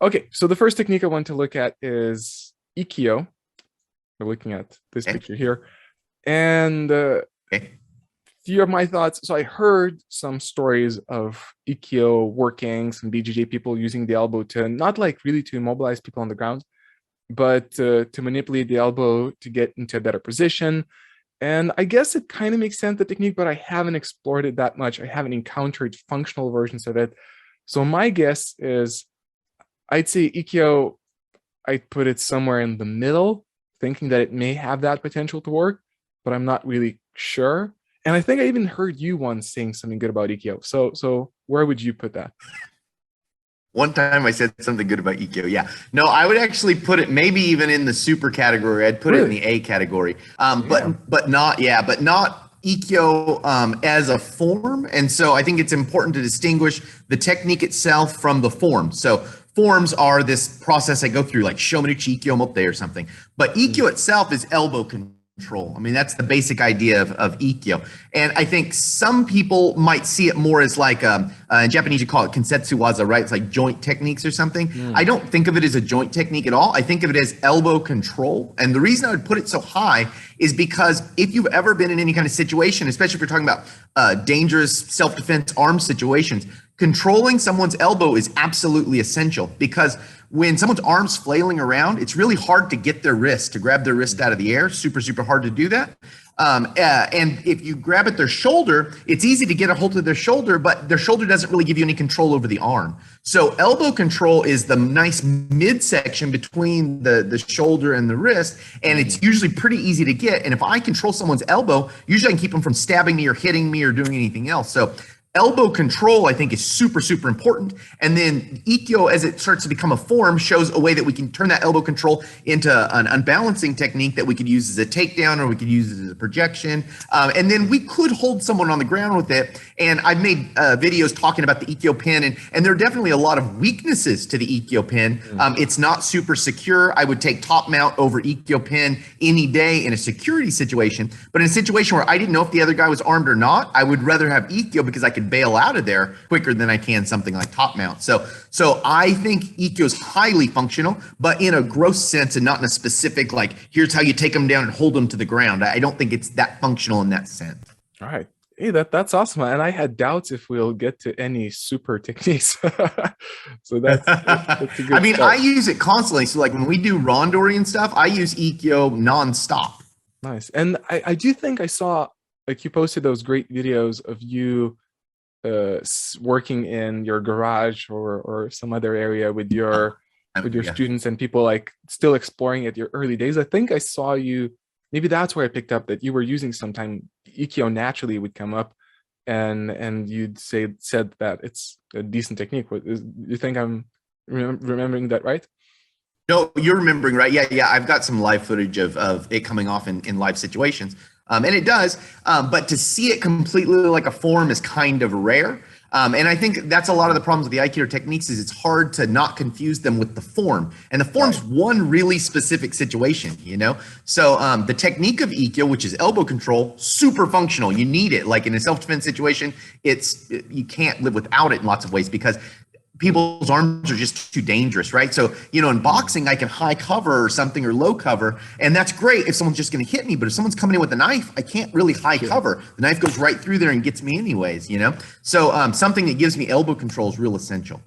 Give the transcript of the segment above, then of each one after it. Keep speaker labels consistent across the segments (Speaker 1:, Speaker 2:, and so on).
Speaker 1: Okay, so the first technique I want to look at is Ikkyo. We're looking at this
Speaker 2: Okay.
Speaker 1: picture here. And
Speaker 2: Okay.
Speaker 1: few of my thoughts. So I heard some stories of Ikkyo working, some BJJ people using the elbow to not like really to immobilize people on the ground, but to manipulate the elbow to get into a better position. And I guess it kind of makes sense, the technique, but I haven't explored it that much. I haven't encountered functional versions of it. So my guess is I'd say Ikkyo, I'd put it somewhere in the middle, thinking that it may have that potential to work, but I'm not really sure. And I think I even heard you once saying something good about Ikkyo. So where would you put that?
Speaker 2: One time I said something good about Ikkyo. Yeah. No, I would actually put it maybe even in the super category. I'd put it in
Speaker 1: Really?
Speaker 2: the A category.
Speaker 1: Yeah.
Speaker 2: But not but not Ikkyo as a form. And so I think it's important to distinguish the technique itself from the form. So forms are this process I go through, like Shomenuchi Ikkyo Motte or something. But Ikkyo itself is elbow control. I mean, that's the basic idea of Ikkyo. And I think some people might see it more as like, in Japanese, you call it kensetsu waza, right? It's like joint techniques or something. I
Speaker 1: Mm.
Speaker 2: don't think of it as a joint technique at all. I think of it as elbow control. And the reason I would put it so high is because if you've ever been in any kind of situation, especially if you're talking about dangerous self-defense armed situations, controlling someone's elbow is absolutely essential, because when someone's arms flailing around, it's really hard to get their wrist, to grab their wrist out of the air. Super, super hard to do that. And if you grab at their shoulder, it's easy to get a hold of their shoulder, but their shoulder doesn't really give you any control over the arm. So elbow control is the nice midsection between the shoulder and the wrist, and it's usually pretty easy to get. And if I control someone's elbow, usually I can keep them from stabbing me or hitting me or doing anything else. So elbow control, I think, is super, super important. And then Ikkyo, as it starts to become a form, shows a way that we can turn that elbow control into an unbalancing technique that we could use as a takedown, or we could use as a projection. And then we could hold someone on the ground with it. And I've made videos talking about the Ikkyo pin, and there are definitely a lot of weaknesses to the Ikkyo pin. It's not super secure. I would take top mount over Ikkyo pin any day in a security situation. But in a situation where I didn't know if the other guy was armed or not, I would rather have Ikkyo, because I could bail out of there quicker than I can something like top mount. So I think Ikkyo is highly functional, but in a gross sense, and not in a specific, like, here's how you take them down and hold them to the ground. I don't think it's that functional in that sense.
Speaker 1: All right. Hey, that's awesome. And I had doubts if we'll get to any super techniques. So that's a
Speaker 2: I
Speaker 1: good
Speaker 2: mean, I
Speaker 1: start.
Speaker 2: use it constantly. So like when we do rondori and stuff, I use Ikkyo nonstop.
Speaker 1: Nice. And I do think I saw, like, you posted those great videos of you working in your garage or some other area with your
Speaker 2: Yeah.
Speaker 1: students and people, like still exploring at your early days. I think I saw you, maybe that's where I picked up that you were using sometime Ikkyo naturally would come up, and you'd said that it's a decent technique. You think I'm remembering that right?
Speaker 2: No, you're remembering, right? Yeah, yeah. I've got some live footage of it coming off in live situations. And it does. But to see it completely like a form is kind of rare. And I think that's a lot of the problems with the Aikido techniques, is it's hard to not confuse them with the form. And the form's
Speaker 1: Right.
Speaker 2: one really specific situation, you know? So the technique of Ikkyo, which is elbow control, super functional. You need it. Like in a self-defense situation, you can't live without it in lots of ways, because people's arms are just too dangerous, right? So, you know, in boxing, I can high cover or something, or low cover, and that's great if someone's just going to hit me. But if someone's coming in with a knife, I can't really high
Speaker 1: Yeah.
Speaker 2: cover. The knife goes right through there and gets me anyways, you know? So something that gives me elbow control is real essential.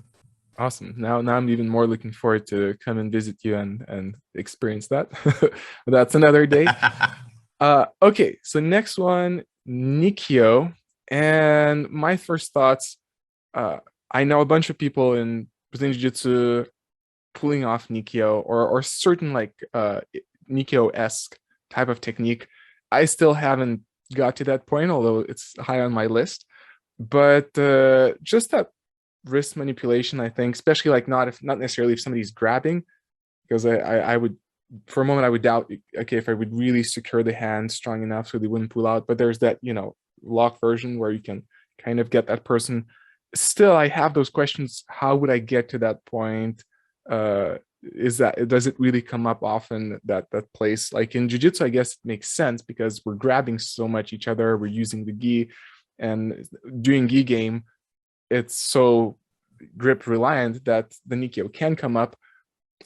Speaker 1: Awesome. Now I'm even more looking forward to come and visit you and experience that. But that's another day. Okay, so next one, Nikyo. And my first thoughts, I know a bunch of people in Brazilian Jiu-Jitsu pulling off Nikyo or certain like Nikyo-esque type of technique. I still haven't got to that point, although it's high on my list. But just that wrist manipulation, I think, especially like not necessarily if somebody's grabbing, because I would, for a moment I would doubt, okay, if I would really secure the hand strong enough so they wouldn't pull out. But there's that, lock version where you can kind of get that person. Still, I have those questions. How would I get to that point? Does it really come up often, that place? Like in jiu-jitsu, I guess it makes sense because we're grabbing so much each other, we're using the gi, and doing gi game, it's so grip reliant that the Nikyo can come up.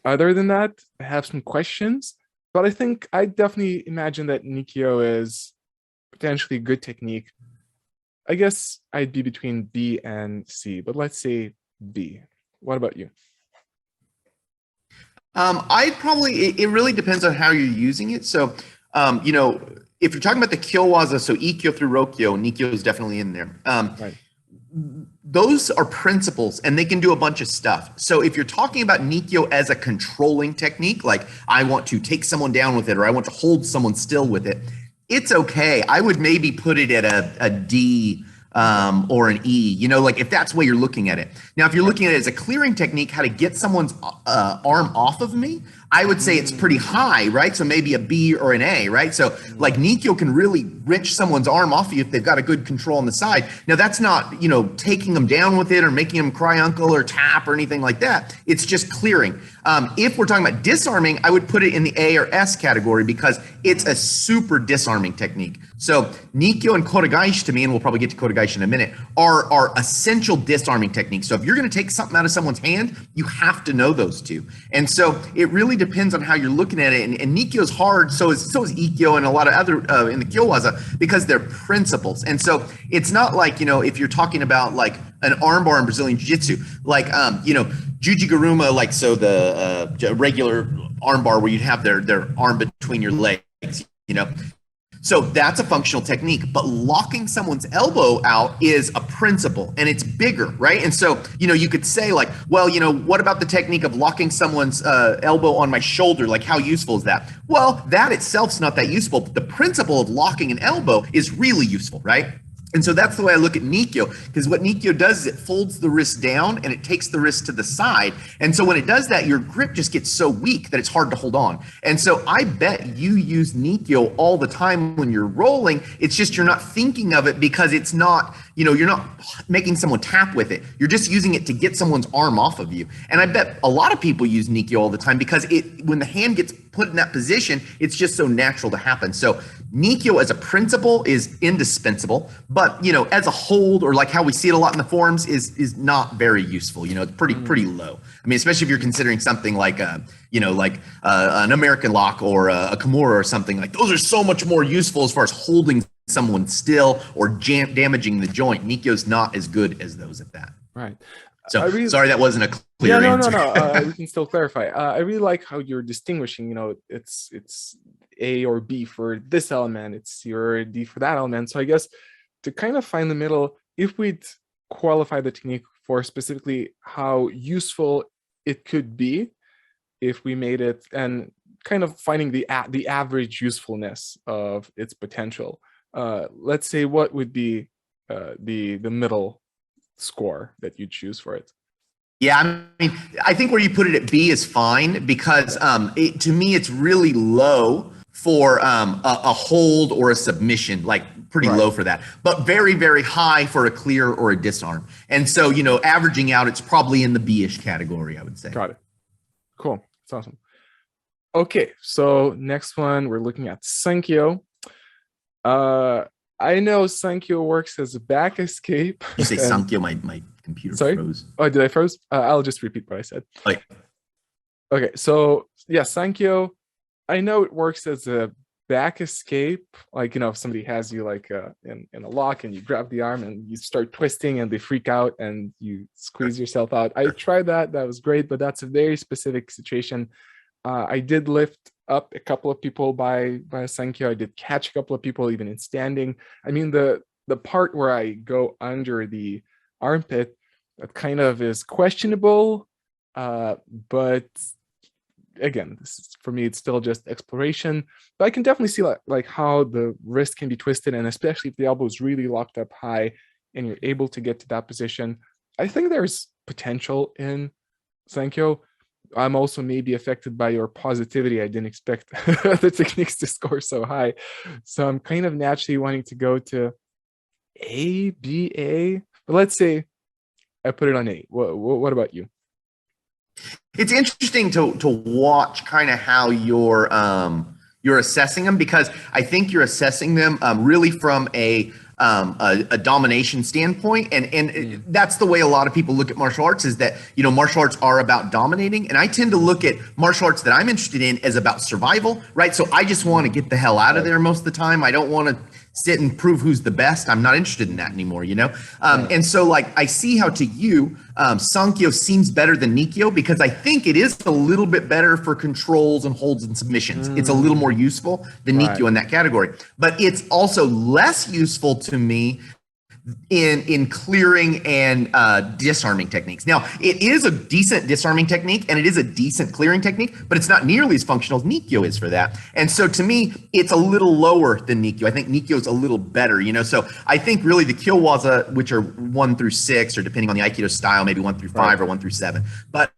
Speaker 1: Other than that, I have some questions, but I think I definitely imagine that Nikyo is potentially a good technique. I guess I'd be between B and C, but let's say B. What about you?
Speaker 2: I'd probably, it really depends on how you're using it. So, if you're talking about the Kyowaza, so Ikkyo through Rokyo, Nikyo is definitely in there.
Speaker 1: Right.
Speaker 2: Those are principles and they can do a bunch of stuff. So if you're talking about Nikyo as a controlling technique, like I want to take someone down with it, or I want to hold someone still with it, it's okay. I would maybe put it at a D or an E, like if that's the way you're looking at it. Now, if you're looking at it as a clearing technique, how to get someone's arm off of me, I would say it's pretty high, right? So maybe a B or an A, right? So like Nikyo can really wrench someone's arm off of you if they've got a good control on the side. Now that's not, taking them down with it or making them cry uncle or tap or anything like that. It's just clearing. If we're talking about disarming, I would put it in the A or S category because it's a super disarming technique. So Nikyo and Kote gaeshi to me, and we'll probably get to Kote gaeshi in a minute, are essential disarming techniques. So if you're going to take something out of someone's hand, you have to know those two. And so it really depends on how you're looking at it. And Nikyo's hard, so is Ikkyo and a lot of other in the Kyowaza, because they're principles. And so it's not like, if you're talking about like an armbar in Brazilian Jiu-Jitsu, like, Juji Garuma, like, so the regular armbar where you'd have their arm between your legs, So that's a functional technique, but locking someone's elbow out is a principle and it's bigger, right? And so, you could say like, well, what about the technique of locking someone's elbow on my shoulder? Like, how useful is that? Well, that itself's not that useful, but the principle of locking an elbow is really useful, right? And so that's the way I look at Nikyo, because what Nikyo does is it folds the wrist down and it takes the wrist to the side. And so when it does that, your grip just gets so weak that it's hard to hold on. And so I bet you use Nikyo all the time when you're rolling. It's just you're not thinking of it because it's not, you're not making someone tap with it. You're just using it to get someone's arm off of you. And I bet a lot of people use Nikyo all the time because when the hand gets put in that position, it's just so natural to happen. So Nikyo as a principle is indispensable, but as a hold, or like how we see it a lot in the forums, is not very useful. It's pretty low. I mean, especially if you're considering something like an American lock or a Kimura or something, like those are so much more useful as far as holding someone still or damaging the joint. Nikyo's not as good as those at that.
Speaker 1: Right.
Speaker 2: So sorry that wasn't a clear answer.
Speaker 1: No. We can still clarify. I really like how you're distinguishing. It's A or B for this element. It's C or D for that element. So I guess to kind of find the middle, if we'd qualify the technique for specifically how useful it could be, if we made it, and kind of finding the average usefulness of its potential. Let's say what would be the middle score that you choose for it?
Speaker 2: Yeah, I mean, I think where you put it at B is fine because to me it's really low for a hold or a submission, like pretty low for that, but very, very high for a clear or a disarm. And so, averaging out, it's probably in the B-ish category, I would say.
Speaker 1: Got it. Cool. That's awesome. Okay, so next one, we're looking at Sankyo. I know Sankyo works as a back escape.
Speaker 2: You say Sankyo, my computer froze.
Speaker 1: Oh, did I froze? I'll just repeat what I said. Okay, so yeah, Sankyo, I know it works as a back escape. Like, if somebody has you like in a lock and you grab the arm and you start twisting and they freak out and you squeeze yourself out. I tried that. That was great, but that's a very specific situation. I did lift up a couple of people by Sankyo. I did catch a couple of people even in standing. I mean, the part where I go under the armpit, that kind of is questionable, but again, for me, it's still just exploration. But I can definitely see like how the wrist can be twisted, and especially if the elbow is really locked up high and you're able to get to that position. I think there's potential in Sankyo. I'm also maybe affected by your positivity. I didn't expect the techniques to score so high. So I'm kind of naturally wanting to go to A, B, A. But let's say I put it on A. What about you?
Speaker 2: It's interesting to watch kind of how you're assessing them, because I think you're assessing them really from a a domination standpoint, and that's the way a lot of people look at martial arts, is that, you know, martial arts are about dominating, and I tend to look at martial arts that I'm interested in as about survival, right? So I just want to get the hell out of there most of the time. I don't want to sit and prove who's the best. I'm not interested in that anymore, you know? And so, like, I see how to you, Sankyo seems better than Nikyo, because I think it is a little bit better for controls and holds and submissions. It's a little more useful than Nikyo in that category. But it's also less useful to me in clearing and disarming techniques. Now, it is a decent disarming technique and it is a decent clearing technique, but it's not nearly as functional as Nikyo is for that. And so to me, it's a little lower than Nikyo. I think Nikyo is a little better, you know? So I think really the Kyowaza, which are 1 through 6, or depending on the Aikido style, maybe 1 through 5 or 1 through 7. But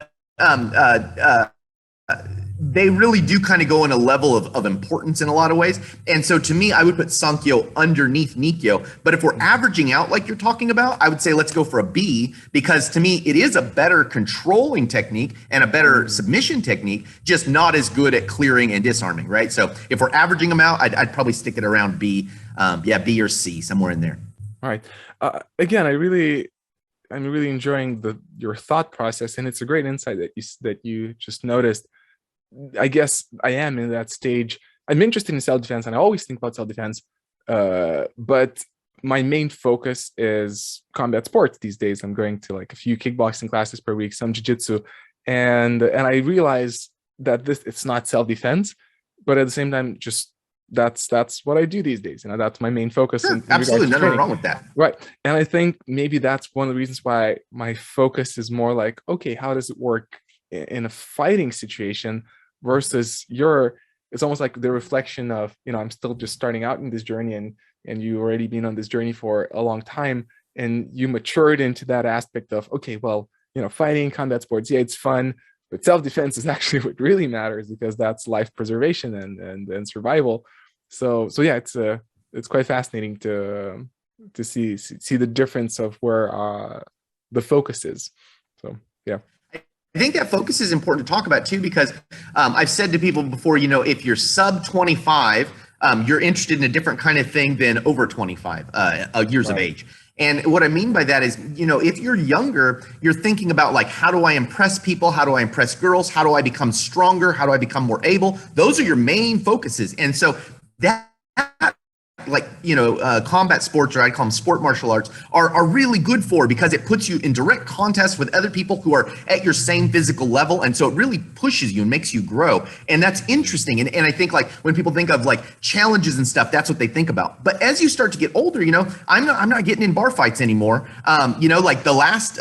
Speaker 2: they really do kind of go in a level of importance in a lot of ways. And so to me, I would put Sankyo underneath Nikyo. But if we're averaging out like you're talking about, I would say let's go for a B, because to me, it is a better controlling technique and a better submission technique, just not as good at clearing and disarming, right? So if we're averaging them out, I'd probably stick it around B. Yeah, B or C, somewhere in there.
Speaker 1: All right. Again, I'm really enjoying your thought process, and it's a great insight that you just noticed. I guess I am in that stage. I'm interested in self-defense, and I always think about self-defense, but my main focus is combat sports these days. I'm going to like a few kickboxing classes per week, some jiu-jitsu, and I realize that it's not self-defense, but at the same time, just that's what I do these days. You know, that's my main focus.
Speaker 2: Sure, absolutely, nothing wrong with that.
Speaker 1: Right. And I think maybe that's one of the reasons why my focus is more like, okay, how does it work in a fighting situation versus it's almost like the reflection of, you know, I'm still just starting out in this journey, and you already been on this journey for a long time, and you matured into that aspect of, okay, well, you know, fighting, combat sports, yeah, it's fun, but self-defense is actually what really matters, because that's life preservation and survival. So yeah, it's quite fascinating to see the difference of where the focus is. So yeah.
Speaker 2: I think that focus is important to talk about too, because I've said to people before, you know, if you're sub 25, you're interested in a different kind of thing than over 25 years of age. And what I mean by that is, you know, if you're younger, you're thinking about like, how do I impress people? How do I impress girls? How do I become stronger? How do I become more able? Those are your main focuses. And so that, like, you know, combat sports, or I'd call them sport martial arts, are really good for, because it puts you in direct contest with other people who are at your same physical level. And so it really pushes you and makes you grow. And that's interesting. And I think, like, when people think of like challenges and stuff, that's what they think about. But as you start to get older, you know, I'm not getting in bar fights anymore. You know, like the last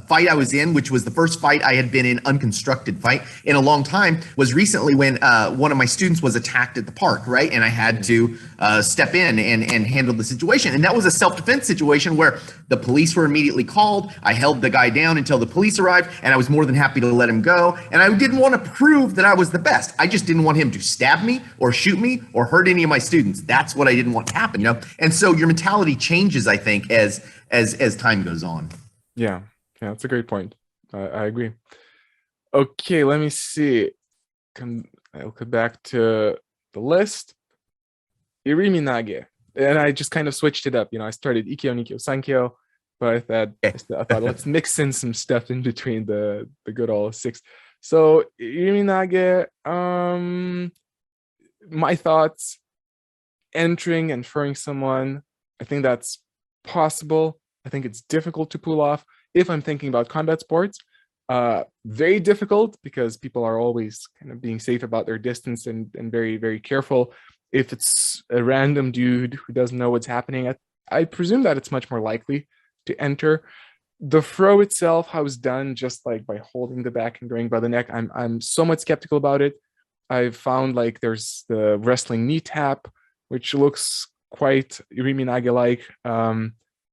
Speaker 2: fight I was in, which was the first fight I had been in, unconstructed fight, in a long time, was recently when one of my students was attacked at the park, right? And I had to step in and handle the situation. And that was a self-defense situation where the police were immediately called. I held the guy down until the police arrived, and I was more than happy to let him go. And I didn't want to prove that I was the best. I just didn't want him to stab me or shoot me or hurt any of my students. That's what I didn't want to happen, you know? And so your mentality changes, I think, as time goes on.
Speaker 1: Yeah, that's a great point. I agree. Okay, let me see. I'll come back to the list. Irimi nage, and I just kind of switched it up. You know, I started Ikkyo, Nikyo, Sankyo, but I thought let's mix in some stuff in between the good old 6. So Irimi nage, my thoughts: entering and throwing someone, I think that's possible. I think it's difficult to pull off if I'm thinking about combat sports. Very difficult, because people are always kind of being safe about their distance and very, very careful. If it's a random dude who doesn't know what's happening, I presume that it's much more likely to enter. The throw itself, how it's done, just like by holding the back and going by the neck, I'm somewhat skeptical about it. I've found like there's the wrestling knee tap, which looks quite Irimi nage-like,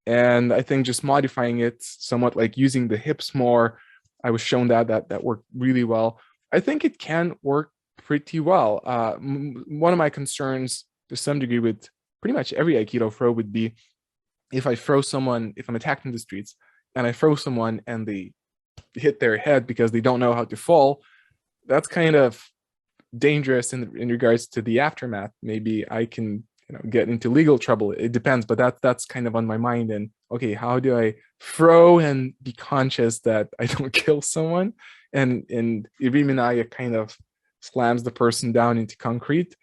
Speaker 1: and I think just modifying it somewhat, like using the hips more, I was shown that worked really well. I think it can work pretty well. One of my concerns to some degree with pretty much every Aikido throw would be if I throw someone, if I'm attacked in the streets and I throw someone and they hit their head because they don't know how to fall, that's kind of dangerous in regards to the aftermath. Maybe I can get into legal trouble. It depends, but that's kind of on my mind. And okay, how do I throw and be conscious that I don't kill someone? And Irimi kind of slams the person down into concrete.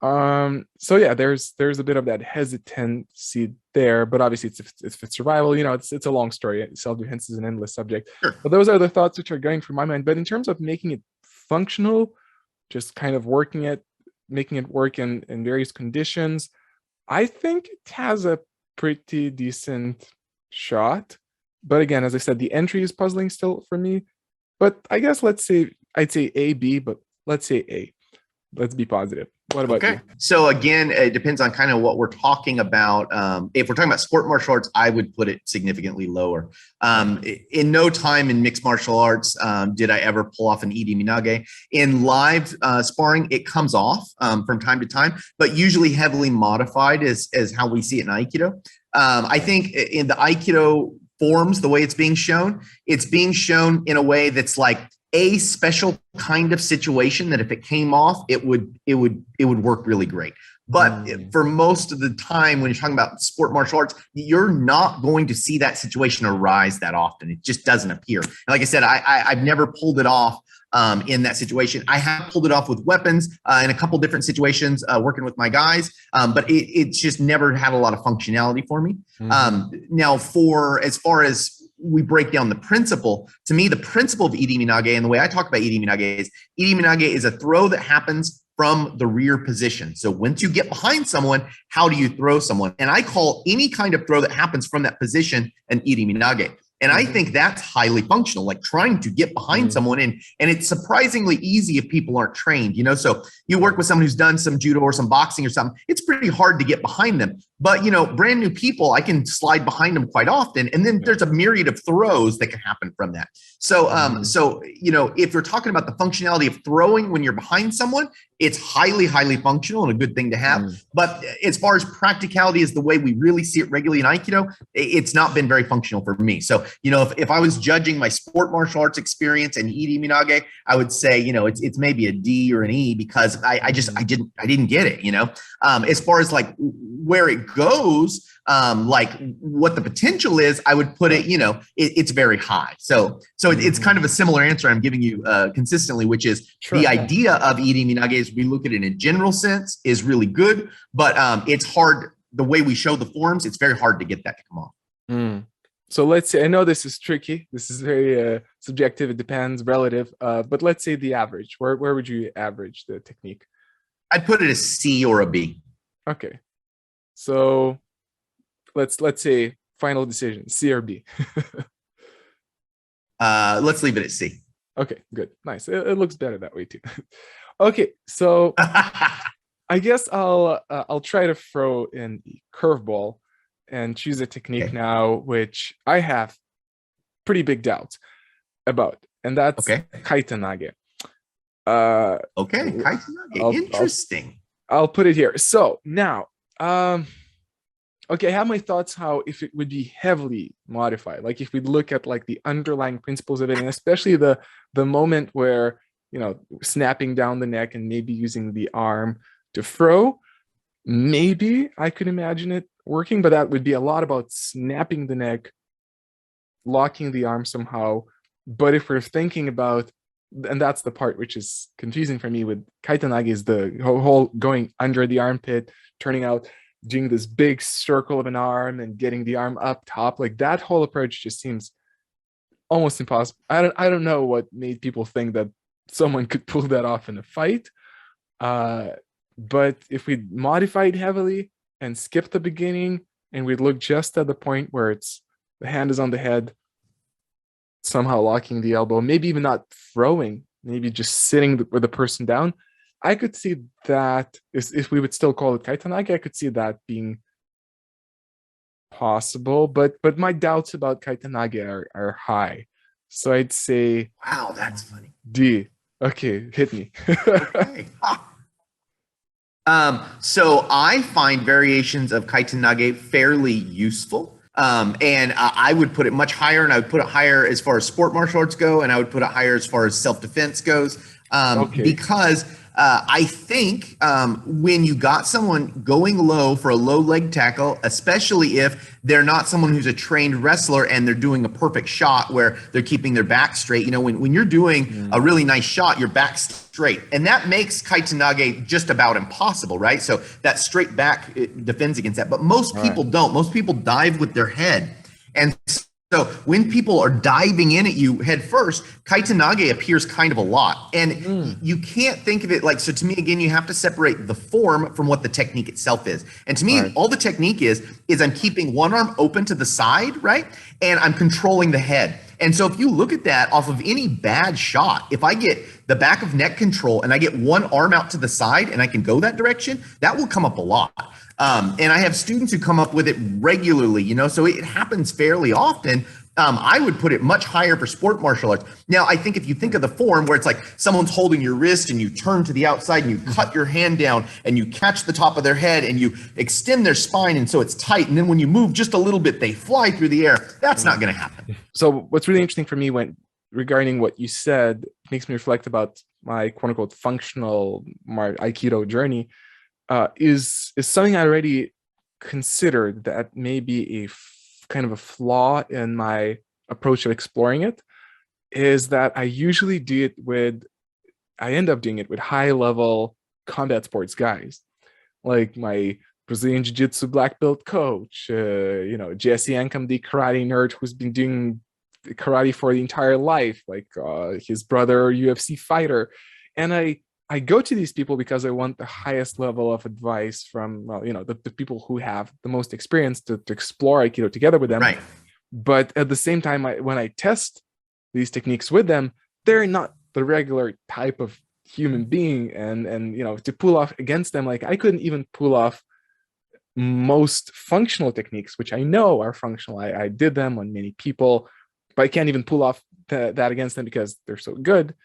Speaker 1: So yeah, there's a bit of that hesitancy there, but obviously it's for survival. It's a long story. Self-defense is an endless subject.
Speaker 2: Sure.
Speaker 1: But those are the thoughts which are going through my mind. But in terms of making it functional, just kind of making it work in various conditions, I think it has a pretty decent shot. But again, as I said, the entry is puzzling still for me. But I guess I'd say A, B, but let's say A. Let's be positive. What about you?
Speaker 2: So again, it depends on kind of what we're talking about. If we're talking about sport martial arts, I would put it significantly lower. In no time in mixed martial arts did I ever pull off an Irimi nage. In live sparring, it comes off from time to time, but usually heavily modified as how we see it in Aikido. I think in the Aikido forms, the way it's being shown in a way that's like a special kind of situation that if it came off, it would work really great. But for most of the time, when you're talking about sport martial arts, you're not going to see that situation arise that often. It just doesn't appear. And like I said, I've never pulled it off in that situation. I have pulled it off with weapons in a couple different situations working with my guys, but it's just never had a lot of functionality for me. Now, as far as we break down the principle, to me, the principle of Irimi nage and the way I talk about Irimi nage is a throw that happens from the rear position. So once you get behind someone, how do you throw someone? And I call any kind of throw that happens from that position an Irimi nage. And I think that's highly functional, like trying to get behind someone. And it's surprisingly easy if people aren't trained, So you work with someone who's done some judo or some boxing or something, it's pretty hard to get behind them. But, brand new people, I can slide behind them quite often. And then there's a myriad of throws that can happen from that. So, if you're talking about the functionality of throwing when you're behind someone, it's highly, highly functional and a good thing to have. But as far as practicality is the way we really see it regularly in Aikido, it's not been very functional for me. So, if I was judging my sport martial arts experience and Irimi nage, I would say, it's maybe a D or an E because I didn't get it, As far as like where it goes, like what the potential is, I would put it, it's very high. So it's kind of a similar answer I'm giving you consistently, which is the idea of Irimi nage, as we look at it in a general sense, is really good, but it's hard. The way we show the forms, it's very hard to get that to come off.
Speaker 1: So let's say, I know this is tricky. This is very subjective. It depends, relative. But let's say the average. Where would you average the technique?
Speaker 2: I'd put it a C or a B.
Speaker 1: Okay. So let's say final decision, C or B.
Speaker 2: Let's leave it at C.
Speaker 1: Okay, good. Nice. It looks better that way too. Okay, so I guess I'll try to throw in a curveball and choose a technique now, which I have pretty big doubts about, and that's Kaitenage.
Speaker 2: Kaitenage. Interesting.
Speaker 1: I'll put it here. So now, I have my thoughts how if it would be heavily modified, like if we look at like the underlying principles of it, and especially the moment where, snapping down the neck and maybe using the arm to throw, maybe I could imagine it working, but that would be a lot about snapping the neck, locking the arm somehow. But if we're thinking about, and that's the part which is confusing for me with Kaitenage, is the whole going under the armpit, turning out, doing this big circle of an arm and getting the arm up top. Like that whole approach just seems almost impossible. I don't know what made people think that someone could pull that off in a fight. But if we modify it heavily and skip the beginning and we look just at the point where it's the hand is on the head, somehow locking the elbow, maybe even not throwing, maybe just sitting with the person down, I could see that, if we would still call it Kaitenage, I could see that being possible. But my doubts about Kaitenage are high. So I'd say,
Speaker 2: wow, that's funny.
Speaker 1: D. Okay, hit me.
Speaker 2: Okay. So I find variations of Kaitenage fairly useful. And I would put it much higher, and I would put it higher as far as sport martial arts go, and I would put it higher as far as self-defense goes, because I think when you got someone going low for a low leg tackle, especially if they're not someone who's a trained wrestler and they're doing a perfect shot where they're keeping their back straight, you know, when you're doing a really nice shot, your back's straight. And that makes Kaitenage just about impossible, right? So that straight back, it defends against that. But most people don't. Most people dive with their head. And so when people are diving in at you head first, Kaitenage appears kind of a lot. And you can't think of it like, so to me, again, you have to separate the form from what the technique itself is. And to me, all the technique is I'm keeping one arm open to the side, right? And I'm controlling the head. And so if you look at that off of any bad shot, if I get the back of neck control and I get one arm out to the side and I can go that direction, that will come up a lot. And I have students who come up with it regularly, you know, so it happens fairly often. I would put it much higher for sport martial arts. Now, I think if you think of the form where it's like someone's holding your wrist and you turn to the outside and you cut your hand down and you catch the top of their head and you extend their spine and so it's tight. And then when you move just a little bit, they fly through the air. That's not going to happen.
Speaker 1: So what's really interesting for me regarding what you said makes me reflect about my quote unquote functional Aikido journey. Is something I already considered that may be kind of a flaw in my approach of exploring it, is that I usually I end up doing it with high-level combat sports guys, like my Brazilian Jiu-Jitsu black belt coach, you know, Jesse Ankam, the karate nerd who's been doing karate for the entire life, like his brother, UFC fighter, and I go to these people because I want the highest level of advice from, well, you know, the people who have the most experience to explore Aikido together with them.
Speaker 2: Right.
Speaker 1: But at the same time, when I test these techniques with them, they're not the regular type of human being. And you know, to pull off against them, like I couldn't even pull off most functional techniques, which I know are functional. I did them on many people, but I can't even pull off that against them because they're so good.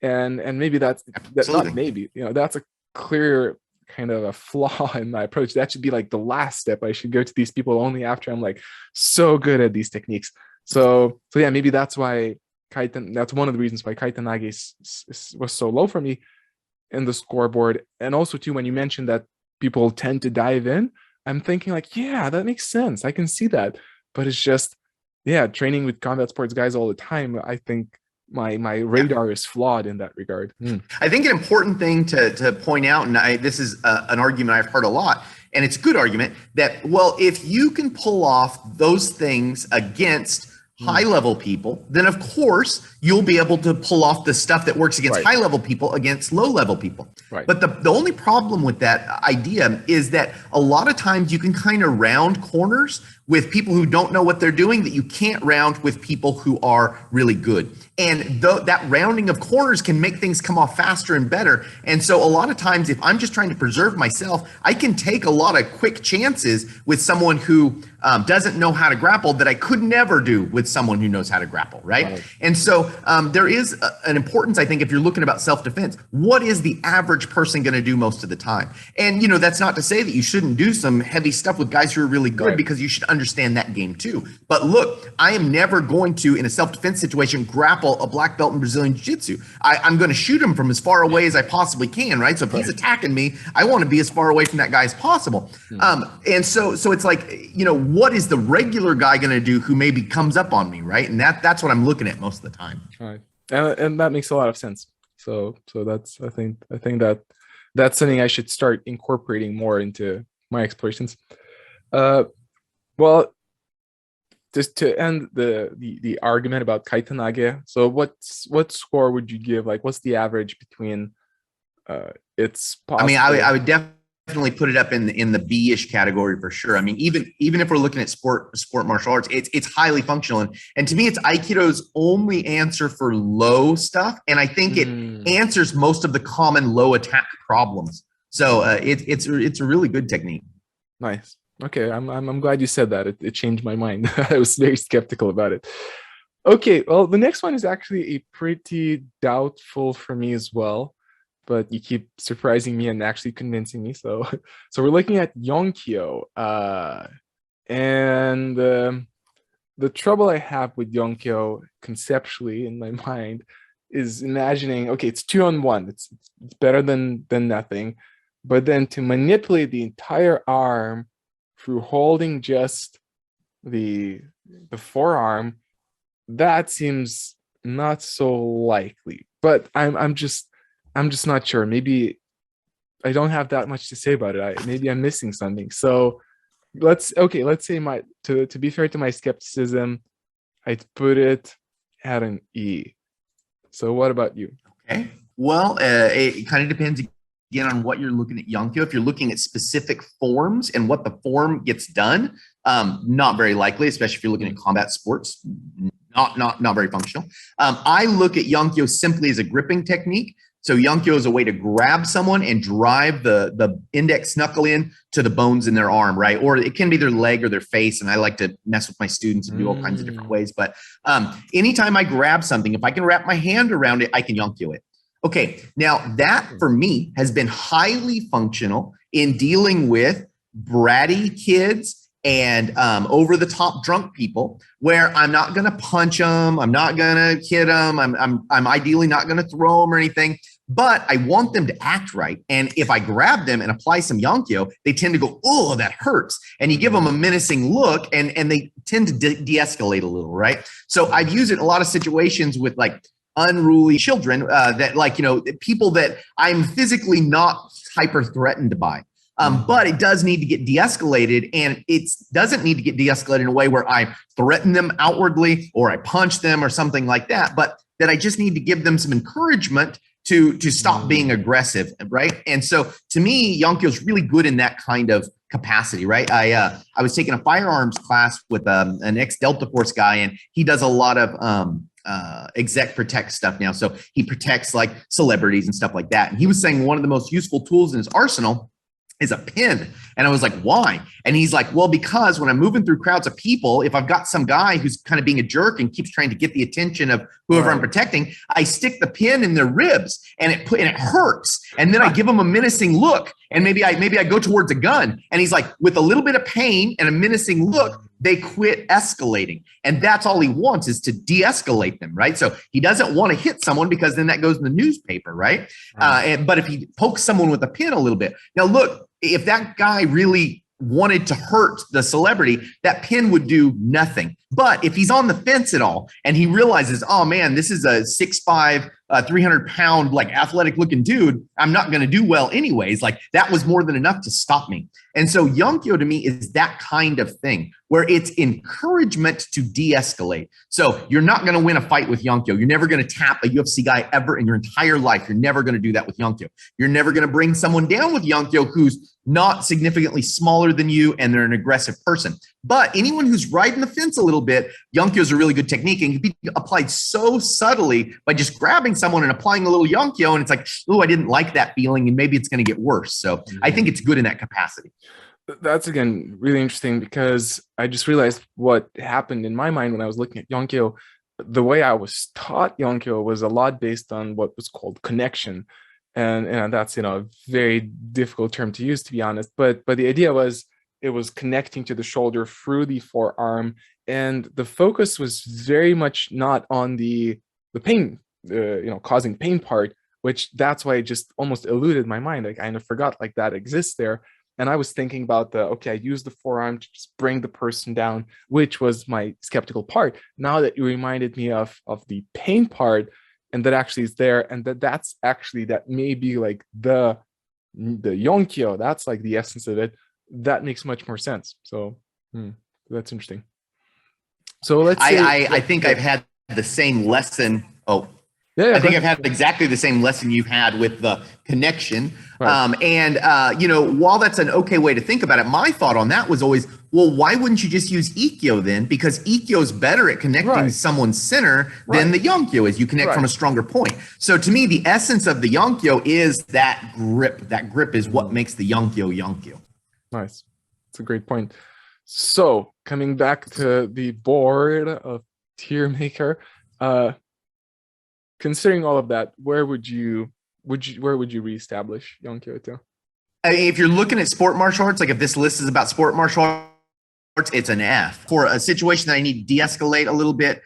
Speaker 1: And maybe that's not maybe, you know, that's a clear kind of a flaw in my approach. That should be like the last step. I should go to these people only after I'm like so good at these techniques. So yeah, maybe that's why that's one of the reasons why Kaitenage was so low for me in the scoreboard. And also too, when you mentioned that people tend to dive in, I'm thinking like, yeah, that makes sense. I can see that. But it's just, yeah, training with combat sports guys all the time, I think my radar is flawed in that regard.
Speaker 2: I think an important thing to point out, and this is an argument I've heard a lot, and it's a good argument, that, well, if you can pull off those things against high-level people, then of course you'll be able to pull off the stuff that works against high-level people against low-level people. But the only problem with that idea is that a lot of times you can kind of round corners with people who don't know what they're doing that you can't round with people who are really good. And that rounding of corners can make things come off faster and better. And so a lot of times, if I'm just trying to preserve myself, I can take a lot of quick chances with someone who doesn't know how to grapple that I could never do with someone who knows how to grapple, right? And so there is an importance, I think, if you're looking about self-defense, what is the average person going to do most of the time? And, you know, that's not to say that you shouldn't do some heavy stuff with guys who are really good, because you should understand that game too. But look, I am never going to, in a self-defense situation, grapple a black belt in Brazilian Jiu-Jitsu. I'm going to shoot him from as far away as I possibly can, right? So if he's attacking me, I want to be as far away from that guy as possible. And so it's like, you know, what is the regular guy going to do who maybe comes up on me, right? And that's what I'm looking at most of the time.
Speaker 1: Right. And that makes a lot of sense. So that's, I think that's something I should start incorporating more into my explorations. Well, just to end the argument about Kaitenage, so what score would you give? Like, what's the average between its possible?
Speaker 2: I mean, I would definitely put it up in the B-ish category for sure. I mean, even if we're looking at sport martial arts, it's highly functional, and to me, it's Aikido's only answer for low stuff, and I think it answers most of the common low attack problems. So it's a really good technique.
Speaker 1: Nice. Okay, I'm glad you said that. It changed my mind. I was very skeptical about it. Okay, well, the next one is actually a pretty doubtful for me as well, but you keep surprising me and actually convincing me. So we're looking at Yonkyo, and the trouble I have with Yonkyo conceptually in my mind is imagining, okay, it's 2-on-1. It's better than nothing. But then to manipulate the entire arm through holding just the forearm, that seems not so likely. But I'm just not sure. Maybe I don't have that much to say about it. Maybe I'm missing something. So let's say to be fair to my skepticism, I'd put it at an E. So what about you?
Speaker 2: Okay. Well, it kind of depends again on what you're looking at Yonkyo. If you're looking at specific forms and what the form gets done, not very likely, especially if you're looking at combat sports, not very functional. I look at Yonkyo simply as a gripping technique. So Yonkyo is a way to grab someone and drive the index knuckle in to the bones in their arm, right? Or it can be their leg or their face. And I like to mess with my students and do all kinds of different ways. But anytime I grab something, if I can wrap my hand around it, I can Yonkyo it. Okay, now that for me has been highly functional in dealing with bratty kids and over-the-top drunk people, where I'm not going to punch them, I'm not going to hit them, I'm ideally not going to throw them or anything, but I want them to act right. And if I grab them and apply some Yonkyo, they tend to go, oh, that hurts. And you give them a menacing look, and they tend to de-escalate a little, right? So I've used it in a lot of situations with like unruly children that like, you know, people that I'm physically not hyper threatened by. But it does need to get de-escalated, and it doesn't need to get de-escalated in a way where I threaten them outwardly or I punch them or something like that, but that I just need to give them some encouragement to stop being aggressive, right? And so to me, Yonkyo is really good in that kind of capacity, right? I was taking a firearms class with an ex-Delta Force guy, and he does a lot of exec protect stuff now. So he protects like celebrities and stuff like that. And he was saying one of the most useful tools in his arsenal is a pin. And I was like, why? And he's like, well, because when I'm moving through crowds of people, if I've got some guy who's kind of being a jerk and keeps trying to get the attention of whoever I'm protecting, I stick the pin in their ribs and it hurts. And then I give him a menacing look, and maybe I go towards a gun. And he's like, with a little bit of pain and a menacing look, they quit escalating. And that's all he wants, is to de-escalate them, right? So he doesn't want to hit someone because then that goes in the newspaper, right? But if he pokes someone with a pin a little bit. Now, look, if that guy really wanted to hurt the celebrity, that pin would do nothing. But if he's on the fence at all and he realizes, oh man, this is a 6'5", 300-pound, like athletic looking dude, I'm not going to do well anyways. Like that was more than enough to stop me. And so Yonkyo to me is that kind of thing where it's encouragement to de-escalate. So you're not going to win a fight with Yonkyo. You're never going to tap a UFC guy ever in your entire life. You're never going to do that with Yonkyo. You're never going to bring someone down with Yonkyo who's not significantly smaller than you and they're an aggressive person. But anyone who's riding the fence a little bit, Yonkyo is a really good technique and can be applied so subtly by just grabbing someone and applying a little Yonkyo, and it's like, oh, I didn't like that feeling, and maybe it's going to get worse. So I think it's good in that capacity.
Speaker 1: That's, again, really interesting, because I just realized what happened in my mind when I was looking at Yonkyo. The way I was taught Yonkyo was a lot based on what was called connection. And that's, you know, a very difficult term to use, to be honest. But the idea was it was connecting to the shoulder through the forearm. And the focus was very much not on the pain, causing pain part, which that's why it just almost eluded my mind. I kind of forgot like that exists there. And I was thinking about I use the forearm to just bring the person down, which was my skeptical part. Now that you reminded me of the pain part, and that actually is there, and that may be like the Yonkyo, that's like the essence of it. That makes much more sense. So that's interesting. So let's say
Speaker 2: I think I've had the same lesson. Oh, yeah, I think I've had exactly the same lesson you've had with the connection. Right. While that's an okay way to think about it, my thought on that was always, well, why wouldn't you just use Ikkyo then? Because Ikkyo is better at connecting someone's center than the Yonkyo is. You connect from a stronger point. So to me, the essence of the Yonkyo is that grip. That grip is what makes the Yonkyo.
Speaker 1: Nice. That's a great point. So coming back to the board of tier maker, considering all of that, where would you reestablish Yonkyo to?
Speaker 2: If you're looking at sport martial arts, like if this list is about sport martial arts, it's an F. For a situation that I need to de-escalate a little bit,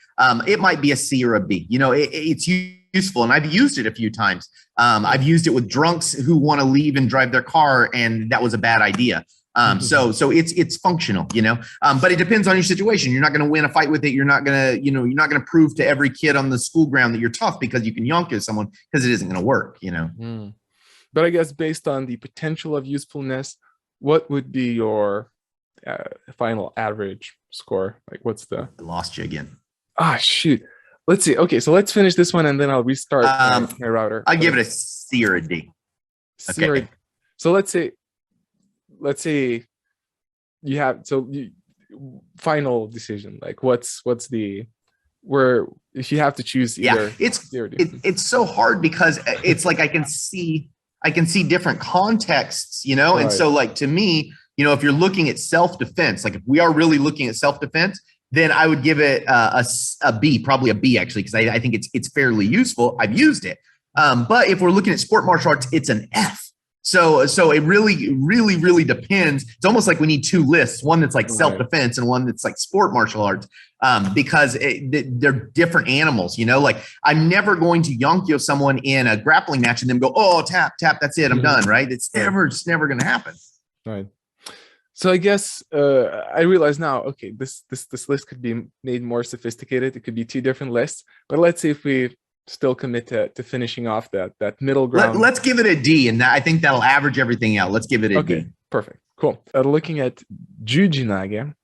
Speaker 2: it might be a C or a B. You know, it's useful, and I've used it a few times. I've used it with drunks who want to leave and drive their car, and that was a bad idea. So it's functional, you know, but it depends on your situation. You're not going to win a fight with it. You're not going to, you're not going to prove to every kid on the school ground that you're tough because you can Yonkyo someone, because it isn't going to work, you know.
Speaker 1: But I guess based on the potential of usefulness, what would be your final average score? Like, what's the?
Speaker 2: I lost you again.
Speaker 1: Ah, shoot. Let's see. Okay, so let's finish this one and then I'll restart my router.
Speaker 2: I'll give it a C or a D.
Speaker 1: C or, so let's say you have, final decision, like what's the, where if you have to choose either.
Speaker 2: It's so hard because it's like I can see different contexts, you know. And so, like, to me, you know, if you're looking at self-defense, like if we are really looking at self-defense, then I would give it a B, probably a B actually, because I think it's fairly useful. I've used it. But if we're looking at sport martial arts, it's an F. So it really depends. It's almost like we need two lists, one that's like self-defense and one that's like sport martial arts, because they're different animals, you know. Like, I'm never going to Yonkyo someone in a grappling match and then go, oh, tap, that's it, I'm done, right? It's never going to happen.
Speaker 1: Right. So I guess I realize now, okay, this list could be made more sophisticated. It could be two different lists, but let's see if we still commit to finishing off that middle ground.
Speaker 2: Let's give it a D, and I think that'll average everything out. Let's give it a D.
Speaker 1: Perfect, cool. Looking at Juji nage,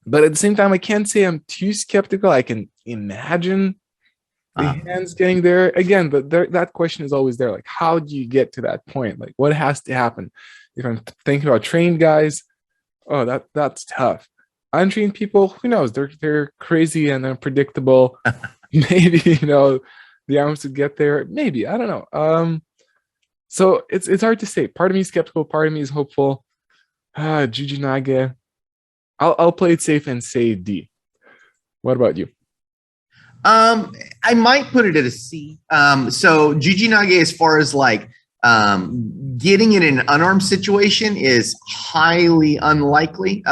Speaker 1: but at the same time, I can't say I'm too skeptical. I can imagine the hands getting there again, but that question is always there. Like, how do you get to that point? Like, what has to happen? If I'm thinking about trained guys, oh, that's tough. Untrained people, who knows? They're crazy and unpredictable. Maybe, you know, the arms would get there. Maybe, I don't know. So it's hard to say. Part of me is skeptical. Part of me is hopeful. Juji nage. I'll play it safe and say D. What about you?
Speaker 2: I might put it at a C. So Juji nage, as far as like getting in an unarmed situation, is highly unlikely,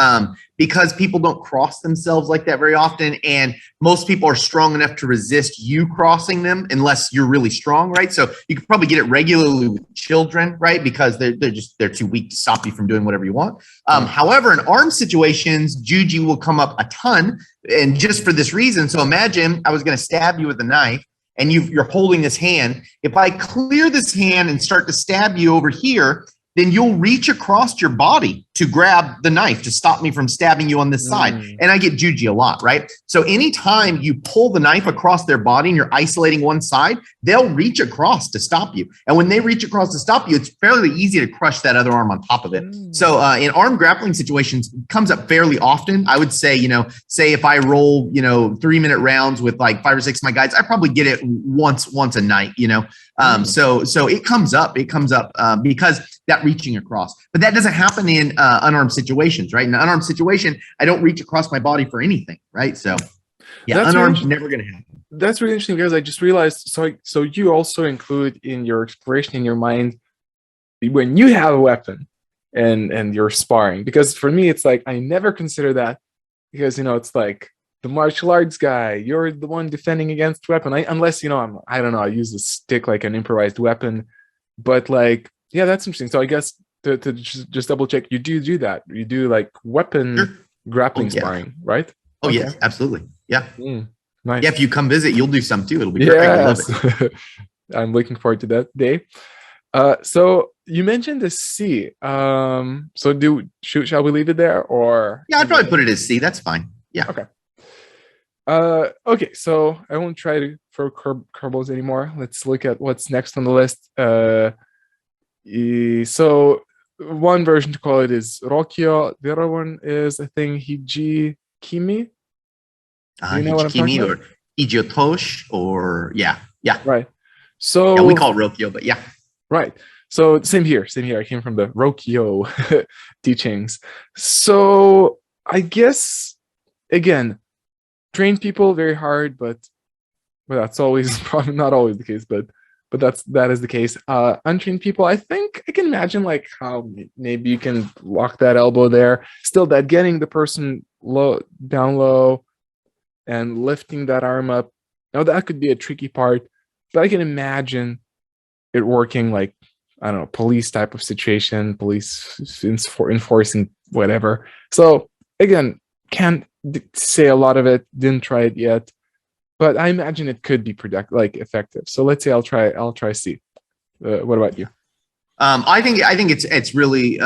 Speaker 2: because people don't cross themselves like that very often, and most people are strong enough to resist you crossing them unless you're really strong, right? So you can probably get it regularly with children, right? Because they're too weak to stop you from doing whatever you want. However, in armed situations, Juji will come up a ton, and just for this reason. So imagine I was going to stab you with a knife, and you're holding this hand. If I clear this hand and start to stab you over here, then you'll reach across your body to grab the knife to stop me from stabbing you on this side. And I get Juji a lot, right? So anytime you pull the knife across their body and you're isolating one side, they'll reach across to stop you. And when they reach across to stop you, it's fairly easy to crush that other arm on top of it. So in armed grappling situations, it comes up fairly often. I would say, you know, say if I roll, 3-minute rounds with like 5 or 6 of my guys, I probably get it once a night, you know? So it comes up because that reaching across, but that doesn't happen in unarmed situations, right? In an unarmed situation, I don't reach across my body for anything, right? So yeah, that's unarmed, never going to happen.
Speaker 1: That's really interesting, because I just realized, so you also include in your exploration in your mind when you have a weapon and you're sparring, because for me, it's like, I never consider that, because, it's like the martial arts guy, you're the one defending against weapon. Unless, I don't know, I use a stick, like an improvised weapon, but like, yeah, that's interesting. So I guess to just double check, you do that. You do like weapon grappling sparring, right?
Speaker 2: Oh, okay. Yeah, absolutely. Yeah.
Speaker 1: Nice.
Speaker 2: Yeah, if you come visit, you'll do some too. It'll be great. I love it.
Speaker 1: I'm looking forward to that day. So you mentioned the C. So shall we leave it there, or?
Speaker 2: Yeah, I'd probably put it as C. That's fine. Yeah.
Speaker 1: Okay. Okay, so I won't try to throw curveballs anymore. Let's look at what's next on the list. So one version to call it is Rokyo. The other one is, I think, Hiji Kimi.
Speaker 2: You know what I'm talking about? Or Ijiotosh, or yeah.
Speaker 1: Right. So
Speaker 2: yeah, we call it Rokyo, but yeah.
Speaker 1: Right. So same here. I came from the Rokyo teachings. So I guess, again, trained people very hard, but that's always probably not always the case, but that is the case. Untrained people, I think I can imagine like how maybe you can lock that elbow there. Still, that getting the person down low and lifting that arm up. Now that could be a tricky part. but I can imagine it working like, I don't know, police type of situation, police enforcing whatever. So again, can't say a lot of it, didn't try it yet, but I imagine it could be effective. So let's say I'll try C. What about you?
Speaker 2: I think it's really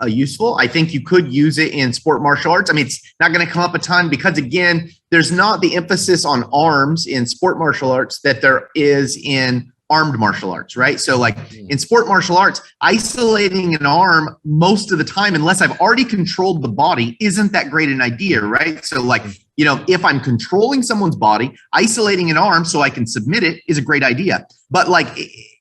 Speaker 2: useful. I think you could use it in sport martial arts. I mean, it's not going to come up a ton because, again, there's not the emphasis on arms in sport martial arts that there is in armed martial arts, right? So like in sport martial arts, isolating an arm most of the time, unless I've already controlled the body, isn't that great an idea, right? So like, you know, if I'm controlling someone's body, isolating an arm so I can submit it is a great idea. But like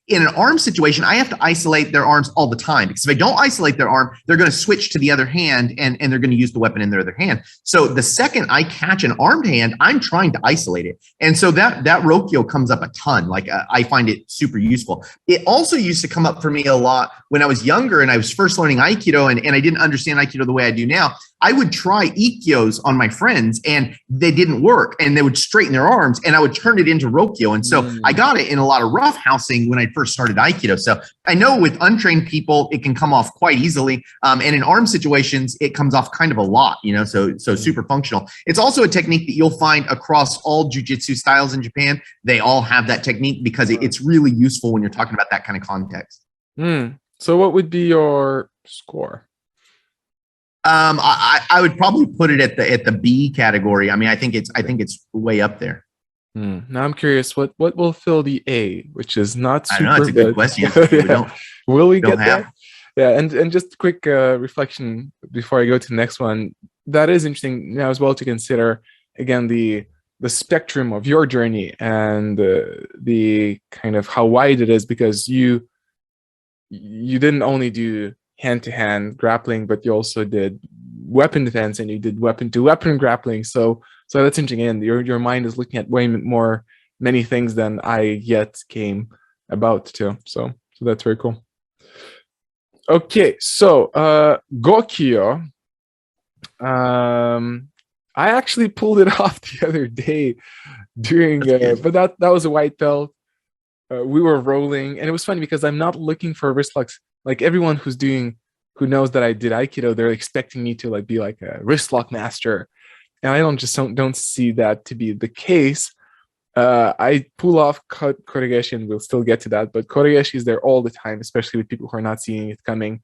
Speaker 2: in an arm situation, I have to isolate their arms all the time, because if I don't isolate their arm, they're going to switch to the other hand and they're going to use the weapon in their other hand. So the second I catch an armed hand, I'm trying to isolate it. And so that Rokyo comes up a ton. Like I find it super useful. It also used to come up for me a lot when I was younger and I was first learning Aikido and I didn't understand Aikido the way I do now. I would try Ikkyos on my friends and they didn't work, and they would straighten their arms and I would turn it into Rokyo. And so I got it in a lot of roughhousing when I first started Aikido. So I know with untrained people, it can come off quite easily. And in arm situations, it comes off kind of a lot, you know, so super functional. It's also a technique that you'll find across all jujitsu styles in Japan. They all have that technique because it's really useful when you're talking about that kind of context.
Speaker 1: So what would be your score?
Speaker 2: I would probably put it at the B category. I mean, I think it's way up there.
Speaker 1: Now I'm curious, what will fill the A, which is not super
Speaker 2: I know, it's a good question.
Speaker 1: Yeah. Will we get there? Yeah, and just a quick reflection before I go to the next one. That is interesting now as well to consider, again, the spectrum of your journey and the kind of how wide it is, because you didn't only do hand-to-hand grappling, but you also did weapon defense and you did weapon-to-weapon grappling. So that's interesting. And your mind is looking at way more many things than I yet came about to. So that's very cool. Okay, so Gokyo. I actually pulled it off the other day during, but that was a white belt. We were rolling, and it was funny because I'm not looking for wrist locks. Like everyone who knows that I did Aikido, they're expecting me to like be like a wrist lock master, and I don't see that to be the case. I pull off Kotegaeshi, and we'll still get to that, but Kotegaeshi is there all the time, especially with people who are not seeing it coming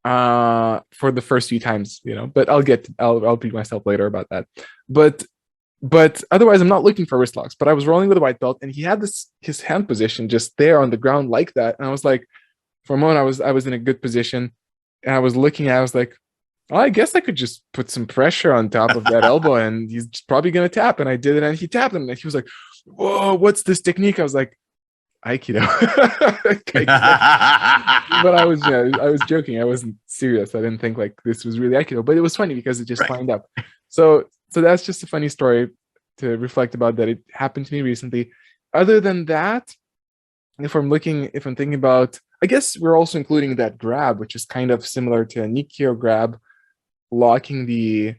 Speaker 1: for the first few times, you know. But I'll beat myself later about that. But otherwise, I'm not looking for wrist locks. But I was rolling with a white belt, and he had his hand position just there on the ground like that, and I was like, for a moment, I was in a good position, and I was looking at it, I was like, well, I guess I could just put some pressure on top of that elbow, and he's probably gonna tap. And I did it, and he tapped him, and he was like, whoa, what's this technique? I was like, Aikido. But I was joking. I wasn't serious. I didn't think like this was really Aikido, but it was funny because it just lined up. So that's just a funny story to reflect about that. It happened to me recently. Other than that, if I'm thinking about, I guess we're also including that grab, which is kind of similar to a Nikyo grab, locking the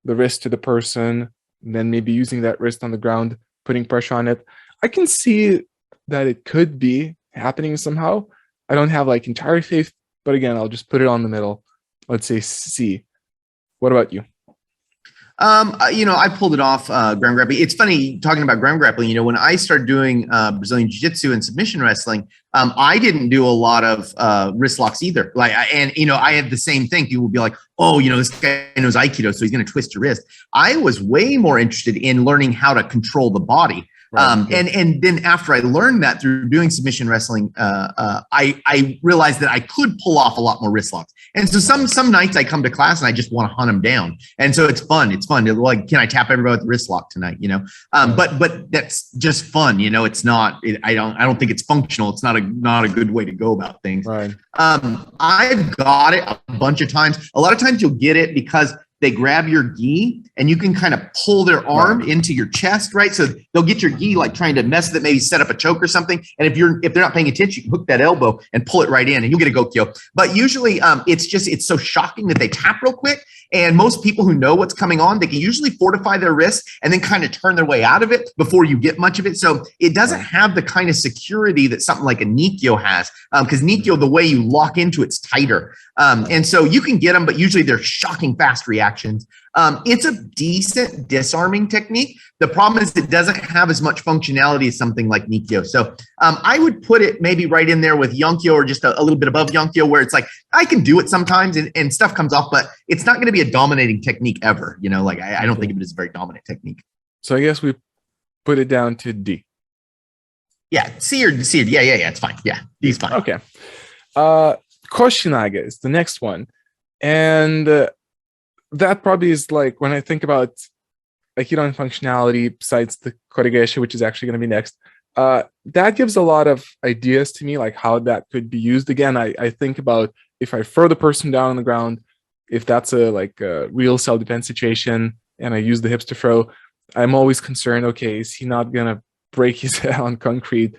Speaker 1: wrist to the person, and then maybe using that wrist on the ground, putting pressure on it. I can see that it could be happening somehow. I don't have like entire faith, but again, I'll just put it on the middle. Let's say C. What about you?
Speaker 2: I pulled it off ground grappling. It's funny talking about ground grappling. You know, when I started doing Brazilian Jiu-Jitsu and submission wrestling, I didn't do a lot of wrist locks either. Like, I had the same thing. People would be like, "Oh, this guy knows Aikido, so he's going to twist your wrist." I was way more interested in learning how to control the body. Right. And then after I learned that through doing submission wrestling, I realized that I could pull off a lot more wrist locks. And so some nights I come to class and I just want to hunt them down. And so it's fun. It's fun. Like, can I tap everybody with the wrist lock tonight? But that's just fun. It's not. I don't think it's functional. It's not a good way to go about things.
Speaker 1: Right.
Speaker 2: I've got it a bunch of times. A lot of times you'll get it because they grab your gi and you can kind of pull their arm into your chest, right? So they'll get your gi like trying to mess with it, maybe set up a choke or something. And if they're not paying attention, you can hook that elbow and pull it right in and you'll get a Gokyo. But usually it's so shocking that they tap real quick. And most people who know what's coming on, they can usually fortify their wrist and then kind of turn their way out of it before you get much of it. So it doesn't have the kind of security that something like a Nikyo has, because Nikyo, the way you lock into it's tighter. And so you can get them, but usually they're shocking fast reactions. It's a decent disarming technique. The problem is it doesn't have as much functionality as something like Nikyo. So I would put it maybe right in there with Yonkyo, or just a little bit above Yonkyo, where it's like, I can do it sometimes and stuff comes off, but it's not going to be a dominating technique ever. You know, like I don't think of it as a very dominant technique.
Speaker 1: So I guess we put it down to D.
Speaker 2: Yeah, C or D. Yeah, it's fine. Yeah, D's fine.
Speaker 1: Okay. Koshinage is the next one. And that probably is like, when I think about Aikido and functionality, besides the Kote gaeshi, which is actually going to be next, that gives a lot of ideas to me, like how that could be used. Again, I think about if I throw the person down on the ground, if that's a real self-defense situation, and I use the hips to throw, I'm always concerned, okay, is he not going to break his head on concrete?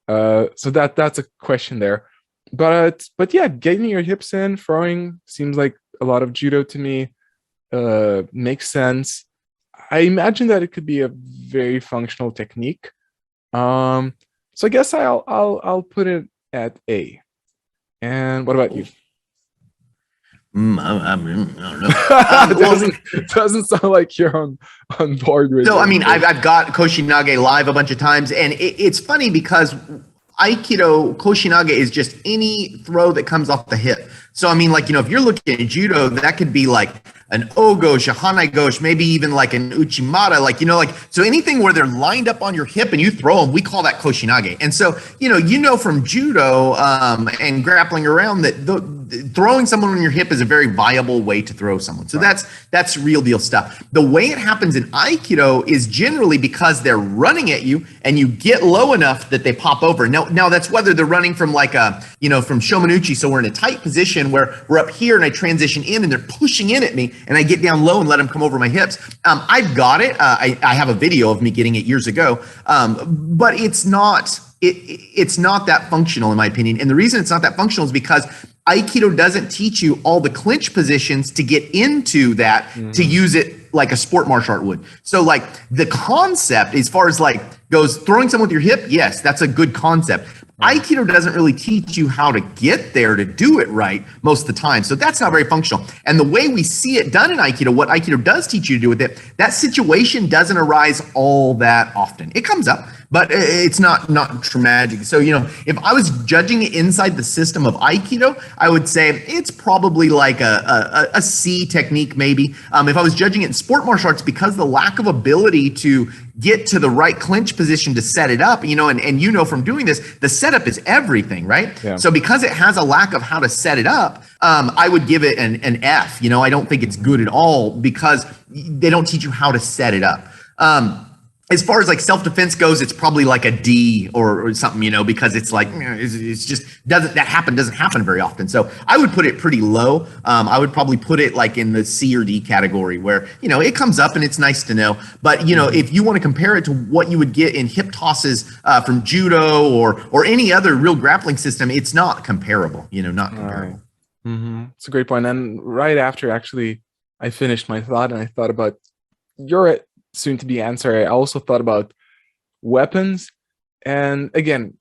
Speaker 1: So that's a question there. But yeah, getting your hips in, throwing seems like a lot of judo to me. Makes sense. I imagine that it could be a very functional technique. So I guess I'll put it at A. And what about you?
Speaker 2: I don't know.
Speaker 1: It doesn't sound like you're on board with it.
Speaker 2: No, I mean, I've got Koshinage live a bunch of times, and it's funny because Aikido, Koshinage is just any throw that comes off the hip. So, I mean, like, you know, if you're looking at judo, that could be like an ogosh, a hanagosh, maybe even like an uchimata, like, you know, like, so anything where they're lined up on your hip and you throw them, we call that Koshinage. And so, you know from judo and grappling around that throwing someone on your hip is a very viable way to throw someone. So that's real deal stuff. The way it happens in Aikido is generally because they're running at you and you get low enough that they pop over. Now that's whether they're running from like from Shomanuchi. So we're in a tight position where we're up here and I transition in and they're pushing in at me and I get down low and let them come over my hips. I've got it. I have a video of me getting it years ago, but it's not that functional in my opinion. And the reason it's not that functional is because Aikido doesn't teach you all the clinch positions to get into that, to use it like a sport martial art would. So like the concept as far as like goes, throwing someone with your hip, yes, that's a good concept. Aikido doesn't really teach you how to get there to do it right most of the time. So that's not very functional. And the way we see it done in Aikido, what Aikido does teach you to do with it, that situation doesn't arise all that often. It comes up, but it's not traumatic. So, if I was judging it inside the system of Aikido, I would say it's probably like a C technique maybe. If I was judging it in sport martial arts, because the lack of ability to get to the right clinch position to set it up, and from doing this, the setup is everything, right? Yeah. So because it has a lack of how to set it up, I would give it an F. I don't think it's good at all because they don't teach you how to set it up. As far as like self-defense goes, it's probably like a D or something, because it's like, it's just doesn't happen very often. So I would put it pretty low. I would probably put it like in the C or D category where, it comes up and it's nice to know. But, if you want to compare it to what you would get in hip tosses from judo or any other real grappling system, it's not comparable, not comparable.
Speaker 1: Mm-hmm. It's a great point. And right after actually I finished my thought and I thought about your soon-to-be answer, I also thought about weapons. And again,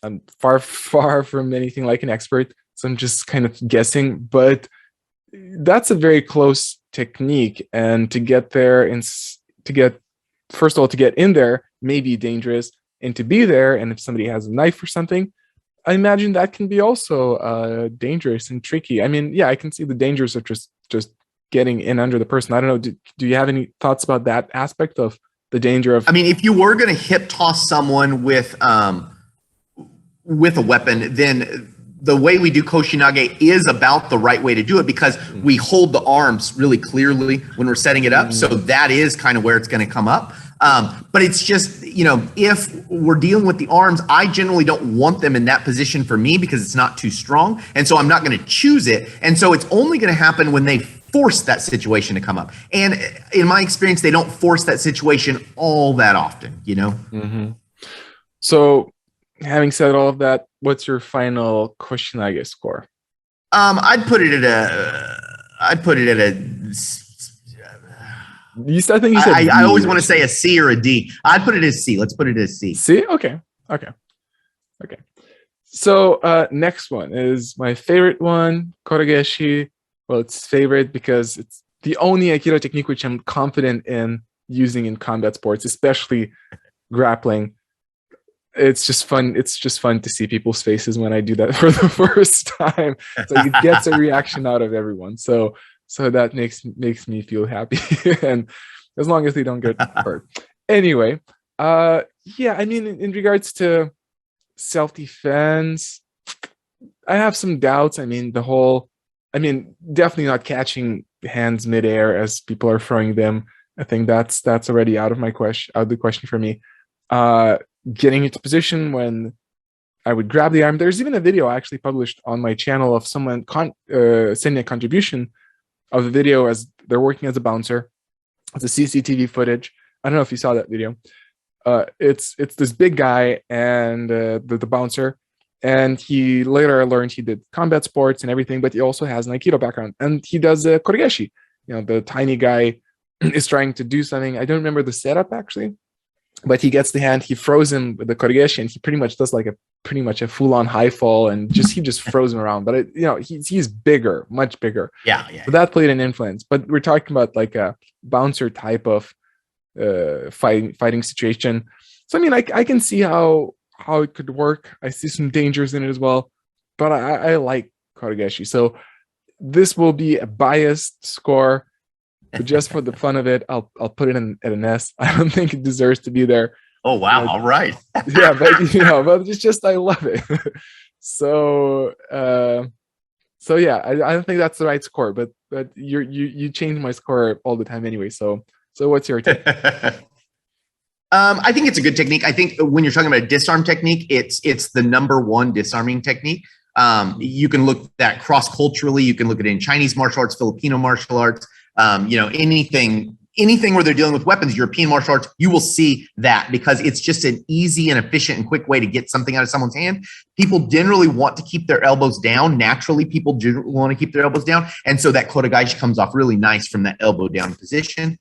Speaker 1: I'm far from anything like an expert, so I'm just kind of guessing, but that's a very close technique. And to get there and first of all, to get in there may be dangerous, and to be there, and if somebody has a knife or something, I imagine that can be also dangerous and tricky. I mean, yeah, I can see the dangers of just getting in under the person. I don't know. Do you have any thoughts about that aspect of the danger of?
Speaker 2: I mean, if you were going to hip toss someone with a weapon, then the way we do Koshinage is about the right way to do it because we hold the arms really clearly when we're setting it up. So that is kind of where it's going to come up. But it's just, if we're dealing with the arms, I generally don't want them in that position for me because it's not too strong. And so I'm not going to choose it. And so it's only going to happen when they force that situation to come up. And in my experience, they don't force that situation all that often,
Speaker 1: Mm-hmm. So having said all of that, what's your final Koshinage score?
Speaker 2: I'd put it at I'd put it at a.
Speaker 1: I think you said
Speaker 2: I always want to say a C or a D. I'd put it as C. Let's put it as C.
Speaker 1: C? Okay. So next one is my favorite one, kotegaeshi. Well, it's favorite because it's the only Aikido technique which I'm confident in using in combat sports, especially grappling. It's just fun. It's just fun to see people's faces when I do that for the first time. So it gets a reaction out of everyone. So that makes me feel happy. And as long as they don't get hurt. Anyway, yeah, I mean, in regards to self-defense, I have some doubts. I mean, definitely not catching hands midair as people are throwing them. I think that's already out of the question for me. Getting into position when I would grab the arm. There's even a video I actually published on my channel of someone sending a contribution of the video as they're working as a bouncer. It's a CCTV footage. I don't know if you saw that video. It's this big guy and the bouncer, and he later learned he did combat sports and everything, but he also has an Aikido background, and he does kotegaeshi. The tiny guy is trying to do something. I don't remember the setup actually, but he gets the hand, he throws him with the kotegaeshi, and he pretty much does like a full-on high fall, and he just throws him around. But he's bigger, much bigger.
Speaker 2: Yeah.
Speaker 1: So that played an influence. But we're talking about like a bouncer type of fighting situation. So I mean, I can see how it could work. I see some dangers in it as well, but I like kotegaeshi. So this will be a biased score, but just for the fun of it, I'll put it at an S. I don't think it deserves to be there.
Speaker 2: Oh wow! All right.
Speaker 1: Yeah, but but it's just I love it. So yeah, I don't think that's the right score, but you change my score all the time anyway. So what's your take?
Speaker 2: I think it's a good technique. I think when you're talking about a disarm technique, it's the #1 disarming technique. You can look at cross-culturally. You can look at it in Chinese martial arts, Filipino martial arts, anything where they're dealing with weapons, European martial arts, you will see that because it's just an easy and efficient and quick way to get something out of someone's hand. People generally want to keep their elbows down. Naturally, people want to keep their elbows down. And so that kotegaeshi comes off really nice from that elbow down position.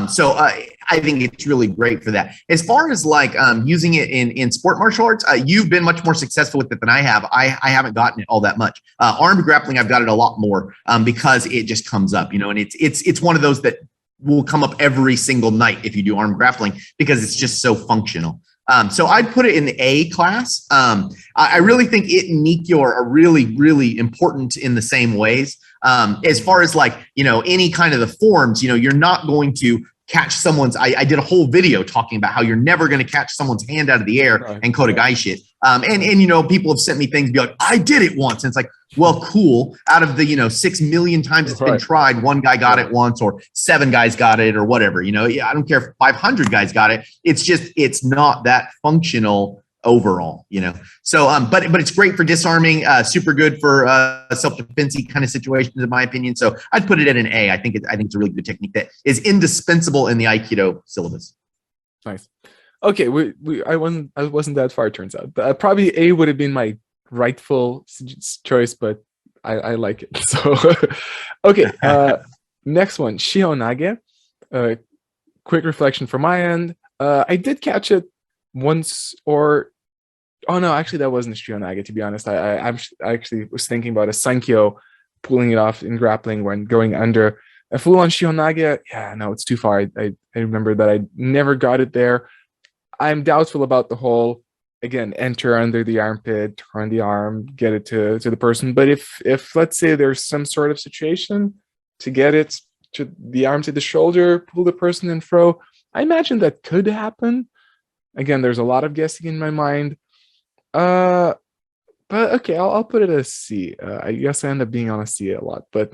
Speaker 2: So I think it's really great for that. As far as like using it in sport martial arts, you've been much more successful with it than I have. I haven't gotten it all that much. Armed grappling, I've got it a lot more because it just comes up, and it's one of those that will come up every single night if you do armed grappling because it's just so functional. So I'd put it in the A class. I really think it and Nikyo are really, really important in the same ways. As far as like, any kind of the forms, you're not going to catch someone's, I did a whole video talking about how you're never going to catch someone's hand out of the air and kotegaeshi it. And people have sent me things, be like, I did it once. And it's like, well, cool. Out of the, 6 million times it's been tried, one guy got it once or 7 guys got it or whatever, I don't care if 500 guys got it. It's just, it's not that functional overall, So, but it's great for disarming, super good for self-defense kind of situations, in my opinion. So I'd put it at an A. I think it's a really good technique that is indispensable in the Aikido syllabus.
Speaker 1: Nice. Okay, I wasn't that far. It turns out probably A would have been my rightful choice, but I like it. So okay, next one, Shihonage. Quick reflection from my end. I did catch it once, or oh no, actually that wasn't Shihonage, to be honest. I actually was thinking about a Sankyo, pulling it off in grappling when going under. A full on Shihonage, yeah, no, it's too far. I remember that I never got it there. I'm doubtful about the whole, again, enter under the armpit, turn the arm, get it to the person. But if let's say there's some sort of situation to get it to the arm to the shoulder, pull the person and throw, I imagine that could happen. Again, there's a lot of guessing in my mind. But okay, I'll put it as C. I guess I end up being on a C a lot, but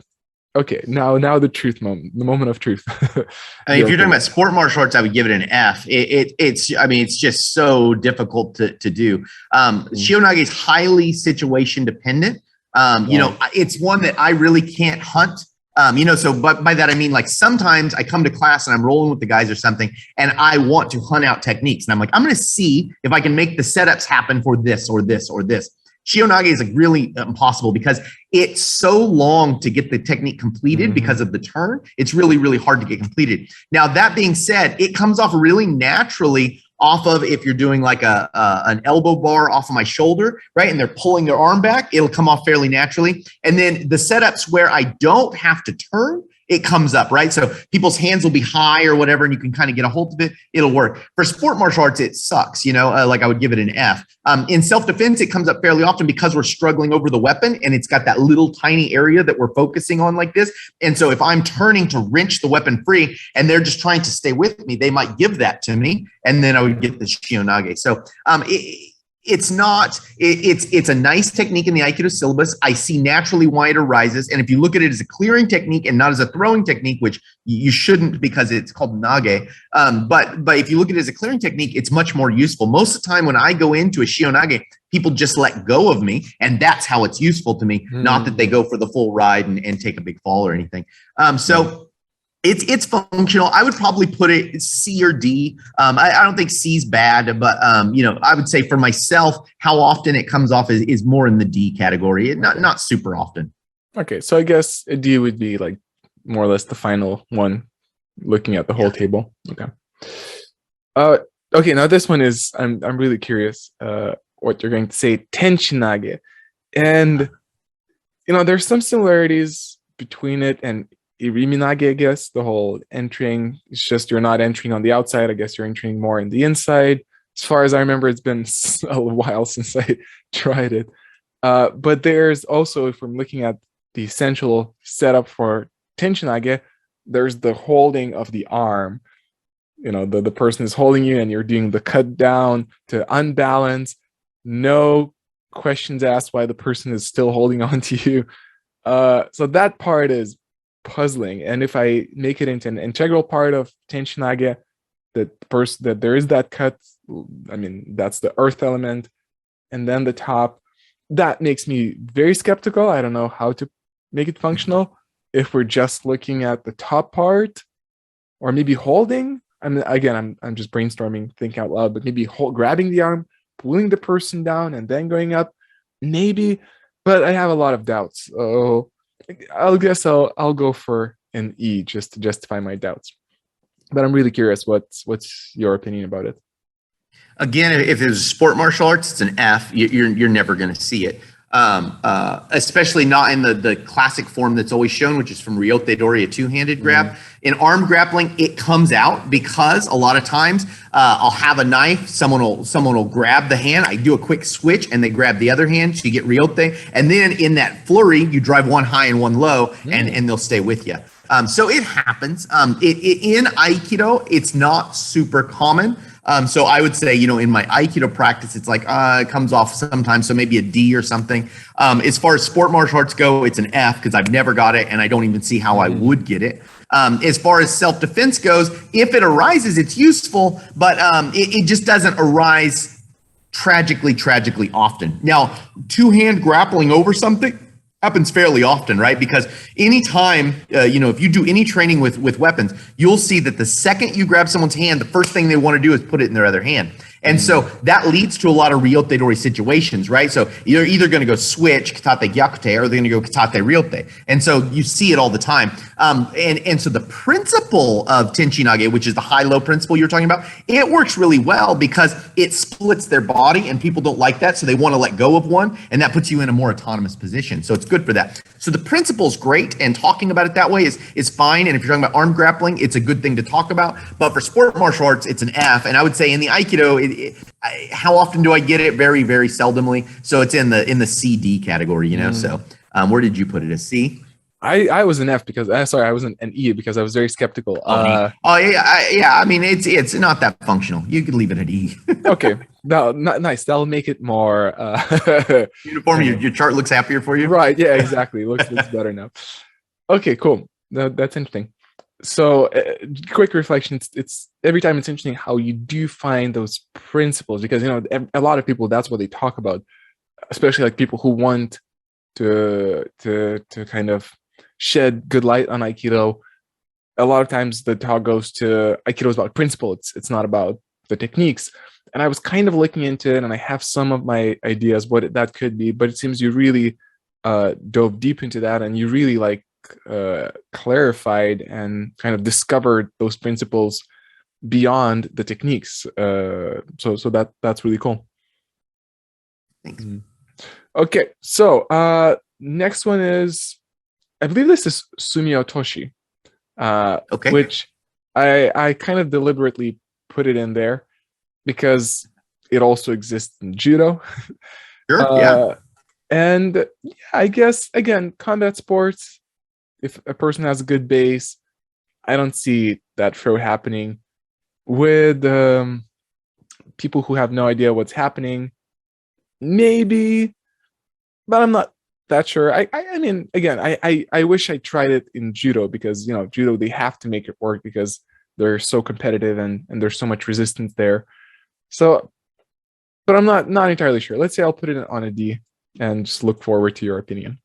Speaker 1: okay, now the truth moment, the moment of truth.
Speaker 2: I mean, if you're talking about sport martial arts, I would give it an F. It's just so difficult to do. Shihonage is highly situation dependent. It's one that I really can't hunt. So but by that I mean, like, sometimes I come to class and I'm rolling with the guys or something, and I want to hunt out techniques, and I'm like, I'm going to see if I can make the setups happen for this or this or this. Shihonage is like really impossible because it's so long to get the technique completed because of the turn. It's really, really hard to get completed. Now, that being said, it comes off really naturally off of if you're doing like an elbow bar off of my shoulder, right? And they're pulling their arm back, it'll come off fairly naturally. And then the setups where I don't have to turn, it comes up, right? So people's hands will be high or whatever, and you can kind of get a hold of it. It'll work. For sport martial arts, it sucks, like I would give it an F. In self-defense, it comes up fairly often because we're struggling over the weapon and it's got that little tiny area that we're focusing on like this. And so if I'm turning to wrench the weapon free and they're just trying to stay with me, they might give that to me. And then I would get the Shihonage. So it's a nice technique in the Aikido syllabus. I see naturally why it arises. And if you look at it as a clearing technique and not as a throwing technique, which you shouldn't because it's called nage. But if you look at it as a clearing technique, it's much more useful. Most of the time when I go into a Shihonage, people just let go of me. And that's how it's useful to me. Not that they go for the full ride and take a big fall or anything. It's functional. I would probably put it C or D. I don't think C's bad, but I would say for myself, how often it comes off is more in the D category. Not super often.
Speaker 1: Okay, so I guess a D would be like more or less the final one, looking at the whole table. Okay. Okay. Now this one is I'm really curious what you're going to say. Tenchinage, and there's some similarities between it and Irimi nage, I guess. The whole entering, it's just you're not entering on the outside. I guess you're entering more in the inside. As far as I remember, it's been a while since I tried it. But there's also, if I'm looking at the essential setup for Tenchinage, there's the holding of the arm. The person is holding you and you're doing the cut down to unbalance. No questions asked why the person is still holding on to you. So that part is puzzling. And if I make it into an integral part of Tenchinage, that there is that cut, that's the earth element, and then the top, that makes me very skeptical. I don't know how to make it functional if we're just looking at the top part, or maybe holding. I'm just brainstorming, thinking out loud, but maybe grabbing the arm, pulling the person down, and then going up, maybe. But I have a lot of doubts. Oh, I'll guess I'll go for an E just to justify my doubts. But I'm really curious, what's your opinion about it?
Speaker 2: Again, if it was sport martial arts, it's an F. You're never going to see it, especially not in the classic form that's always shown, which is from Ryote Dori, a two-handed grab. In arm grappling, it comes out because a lot of times I'll have a knife, someone will grab the hand, I do a quick switch, and they grab the other hand, so you get Ryote, and then in that flurry, you drive one high and one low, and they'll stay with you. So it happens. In Aikido, it's not super common. So I would say, in my Aikido practice, it's like it comes off sometimes, so maybe a D or something. As far as sport martial arts go, it's an F because I've never got it, and I don't even see how I would get it. As far as self-defense goes, if it arises, it's useful, but it just doesn't arise tragically often. Now, two-hand grappling over something happens fairly often, right? Because anytime, if you do any training with weapons, you'll see that the second you grab someone's hand, the first thing they want to do is put it in their other hand. And so that leads to a lot of Ryote Dori situations, right? So you're either going to go switch Katate Gyakute or they're going to go Katate Ryote. And so you see it all the time. And so the principle of Tenchinage, which is the high-low principle you're talking about, it works really well because it splits their body and people don't like that. So they want to let go of one, and that puts you in a more autonomous position. So it's good for that. So the principle is great, and talking about it that way is fine. And if you're talking about arm grappling, it's a good thing to talk about. But for sport martial arts, it's an F. And I would say in the Aikido, how often do I get it? Very, very seldomly. So it's in the CD category, So where did you put it? A C?
Speaker 1: I was an F because I wasn't an E because I was very skeptical.
Speaker 2: Yeah. I mean, it's not that functional. You could leave it at E.
Speaker 1: Okay, no, nice. That'll make it more
Speaker 2: uniform. Your chart looks happier for you,
Speaker 1: right? Yeah, exactly. Looks better now. Okay, cool. That's interesting. So, quick reflection. It's every time it's interesting how you do find those principles because a lot of people, that's what they talk about, especially like people who want to kind of shed good light on Aikido. A lot of times the talk goes to Aikido is about principle. It's not about the techniques. And I was kind of looking into it, and I have some of my ideas what that could be, but it seems you really dove deep into that, and you really like clarified and kind of discovered those principles beyond the techniques. So that's really cool.
Speaker 2: Thanks.
Speaker 1: Okay, so next one is, I believe this is Sumi otoshi,
Speaker 2: Okay.
Speaker 1: which I kind of deliberately put it in there because it also exists in judo.
Speaker 2: Sure. Yeah.
Speaker 1: And yeah, I guess again, combat sports, if a person has a good base, I don't see that throw happening. With people who have no idea what's happening, maybe, but I'm not that sure. I mean, again, I wish I tried it in judo, because judo, they have to make it work because they're so competitive and there's so much resistance there. So, but I'm not entirely sure. Let's say I'll put it on a D and just look forward to your opinion.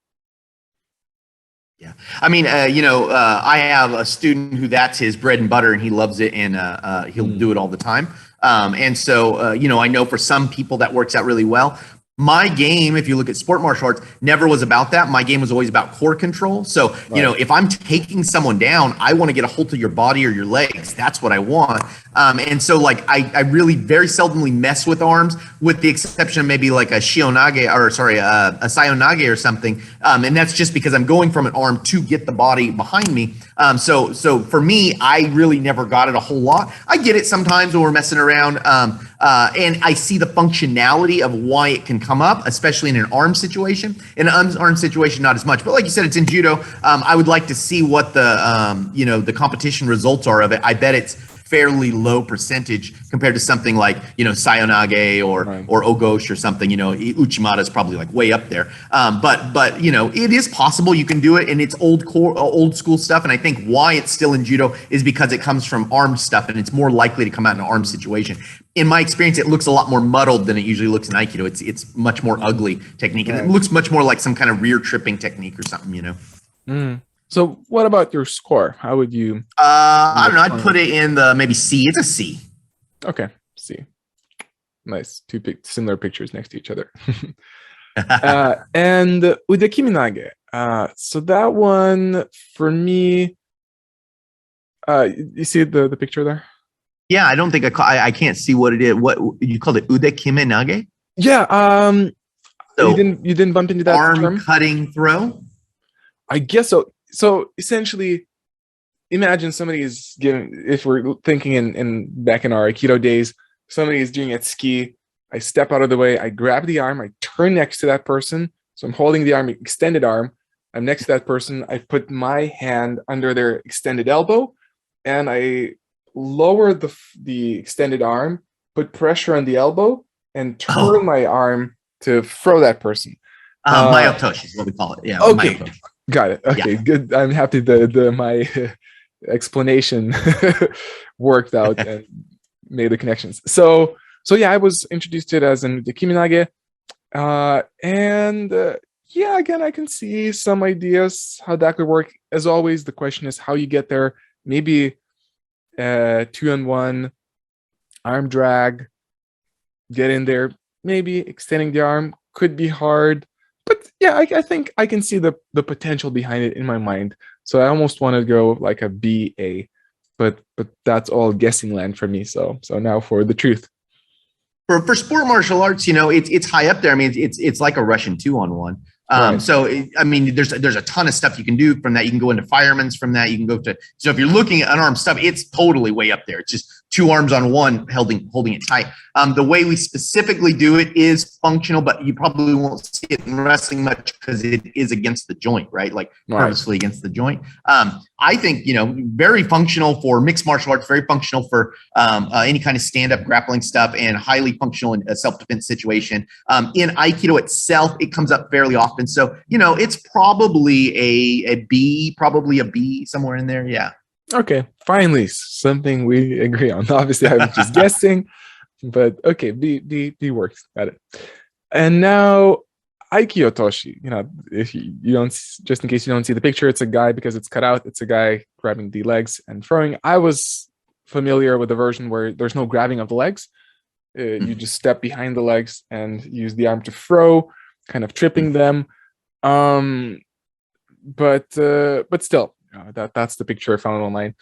Speaker 2: Yeah, I mean, I have a student who that's his bread and butter, and he loves it, and he'll do it all the time. And so, I know for some people that works out really well. My game, if you look at sport martial arts, never was about that. My game was always about core control. So, if I'm taking someone down, I want to get a hold of your body or your legs. That's what I want. And so, like, I really very seldomly mess with arms, with the exception of maybe like a Shihonage, or sorry, a Sankyo or something. And that's just because I'm going from an arm to get the body behind me. So for me, I really never got it a whole lot. I get it sometimes when we're messing around. And I see the functionality of why it can come up, especially in an arm situation. In an unarmed situation, not as much. But like you said, it's in judo. I would like to see what the competition results are of it. I bet it's fairly low percentage compared to something like Shihonage or ogoshi or something. Uchimata is probably like way up there. But it is possible you can do it, and it's old school stuff. And I think why it's still in judo is because it comes from armed stuff, and it's more likely to come out in an armed situation. In my experience, it looks a lot more muddled than it usually looks in Aikido. It's much more ugly technique, and it looks much more like some kind of rear tripping technique or something.
Speaker 1: So what about your score? How would you?
Speaker 2: I don't know. I'd put it in the maybe C. It's a C.
Speaker 1: Okay, C. Nice. Two similar pictures next to each other. And with the Kindred, so that one for me, you see the picture there?
Speaker 2: Yeah, I don't think I can't see what it is. What you called it? Kindred?
Speaker 1: Yeah. So you didn't bump into that
Speaker 2: arm
Speaker 1: term?
Speaker 2: Cutting throw?
Speaker 1: I guess so. So essentially, imagine somebody is giving, if we're thinking in back in our Aikido days, somebody is doing at ski. I step out of the way, I grab the arm, I turn next to that person. So I'm holding the arm, extended arm. I'm next to that person. I put my hand under their extended elbow, and I lower the extended arm, put pressure on the elbow, and turn my arm to throw that person.
Speaker 2: My otoshi is what we call it. Yeah.
Speaker 1: Okay. Got it. Okay, good. I'm happy that my explanation worked out and made the connections. So yeah, I was introduced to it as in the Kokyunage, and yeah, again, I can see some ideas how that could work. As always, the question is how you get there. Maybe 2-on-1 arm drag, get in there. Maybe extending the arm could be hard. But yeah, I think I can see the potential behind it in my mind. So I almost want to go like a BA, but that's all guessing land for me. So now for the truth.
Speaker 2: For sport martial arts, it's high up there. I mean, it's like a Russian 2-on-1. So I mean, there's a ton of stuff you can do from that. You can go into firemen's from that. You can go to, so if you're looking at unarmed stuff, it's totally way up there. It's just 2 arms on one, holding it tight. The way we specifically do it is functional, but you probably won't see it in wrestling much because it is against the joint, right? Like purposefully against the joint. I think, very functional for mixed martial arts, very functional for any kind of stand-up grappling stuff, and highly functional in a self-defense situation. In Aikido itself, it comes up fairly often. So, it's probably a B, somewhere in there. Yeah.
Speaker 1: Okay, finally, something we agree on. Obviously, I was just guessing, but okay, B works. Got it. And now, Aiki otoshi. If you don't, just in case you don't see the picture, it's a guy because it's cut out. It's a guy grabbing the legs and throwing. I was familiar with the version where there's no grabbing of the legs. You just step behind the legs and use the arm to throw, kind of tripping them. But still, that's the picture I found online.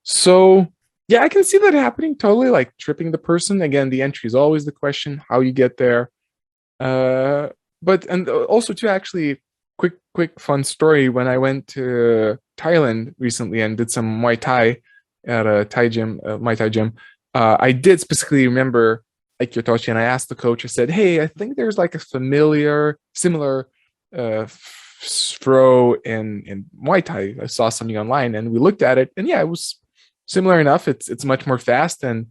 Speaker 1: So yeah, I can see that happening totally, like tripping the person. Again, the entry is always the question, how you get there. But also too, actually, quick fun story. When I went to Thailand recently and did some Muay Thai at a Muay Thai gym, I did specifically remember Ikkyo otoshi, and I asked the coach. I said, "Hey, I think there's like a similar throw in Muay Thai. I saw something online, and we looked at it, and yeah, it was similar enough. It's much more fast and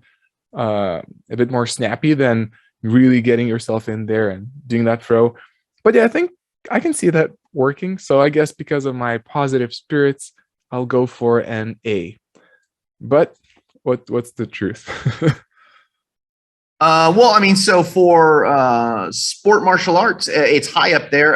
Speaker 1: a bit more snappy than really getting yourself in there and doing that throw. But yeah, I think I can see that working. So I guess because of my positive spirits, I'll go for an A. But what's the truth?"
Speaker 2: Well, I mean, so for sport martial arts, it's high up there.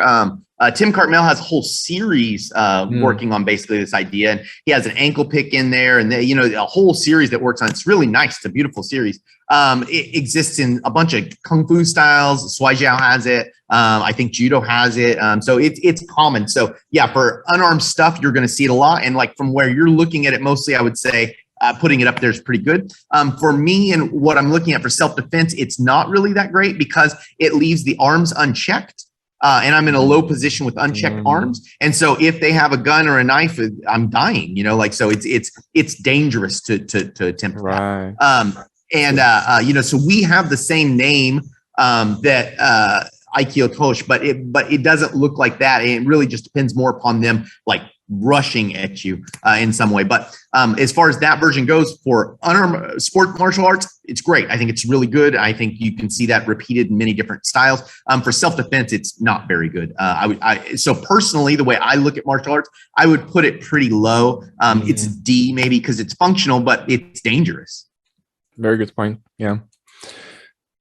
Speaker 2: Tim Cartmel has a whole series working on basically this idea, and he has an ankle pick in there, and a whole series that works on. It's really nice. It's a beautiful series. It exists in a bunch of kung fu styles. Swai Jiao has it. I think judo has it. So it's common. So yeah, for unarmed stuff, you're going to see it a lot. And like from where you're looking at it, mostly, I would say putting it up there is pretty good. For me and what I'm looking at for self-defense, it's not really that great because it leaves the arms unchecked. And I'm in a low position with unchecked arms. And so if they have a gun or a knife, I'm dying, so it's dangerous to attempt
Speaker 1: Right.
Speaker 2: that. So we have the same name that Aiki otoshi, but it doesn't look like that. It really just depends more upon them like rushing at you in some way. But as far as that version goes for unarmed sport martial arts, it's great. I think it's really good. I think you can see that repeated in many different styles. For self-defense, it's not very good. So personally, the way I look at martial arts, I would put it pretty low. It's D maybe because it's functional, but it's dangerous.
Speaker 1: Very good point. Yeah.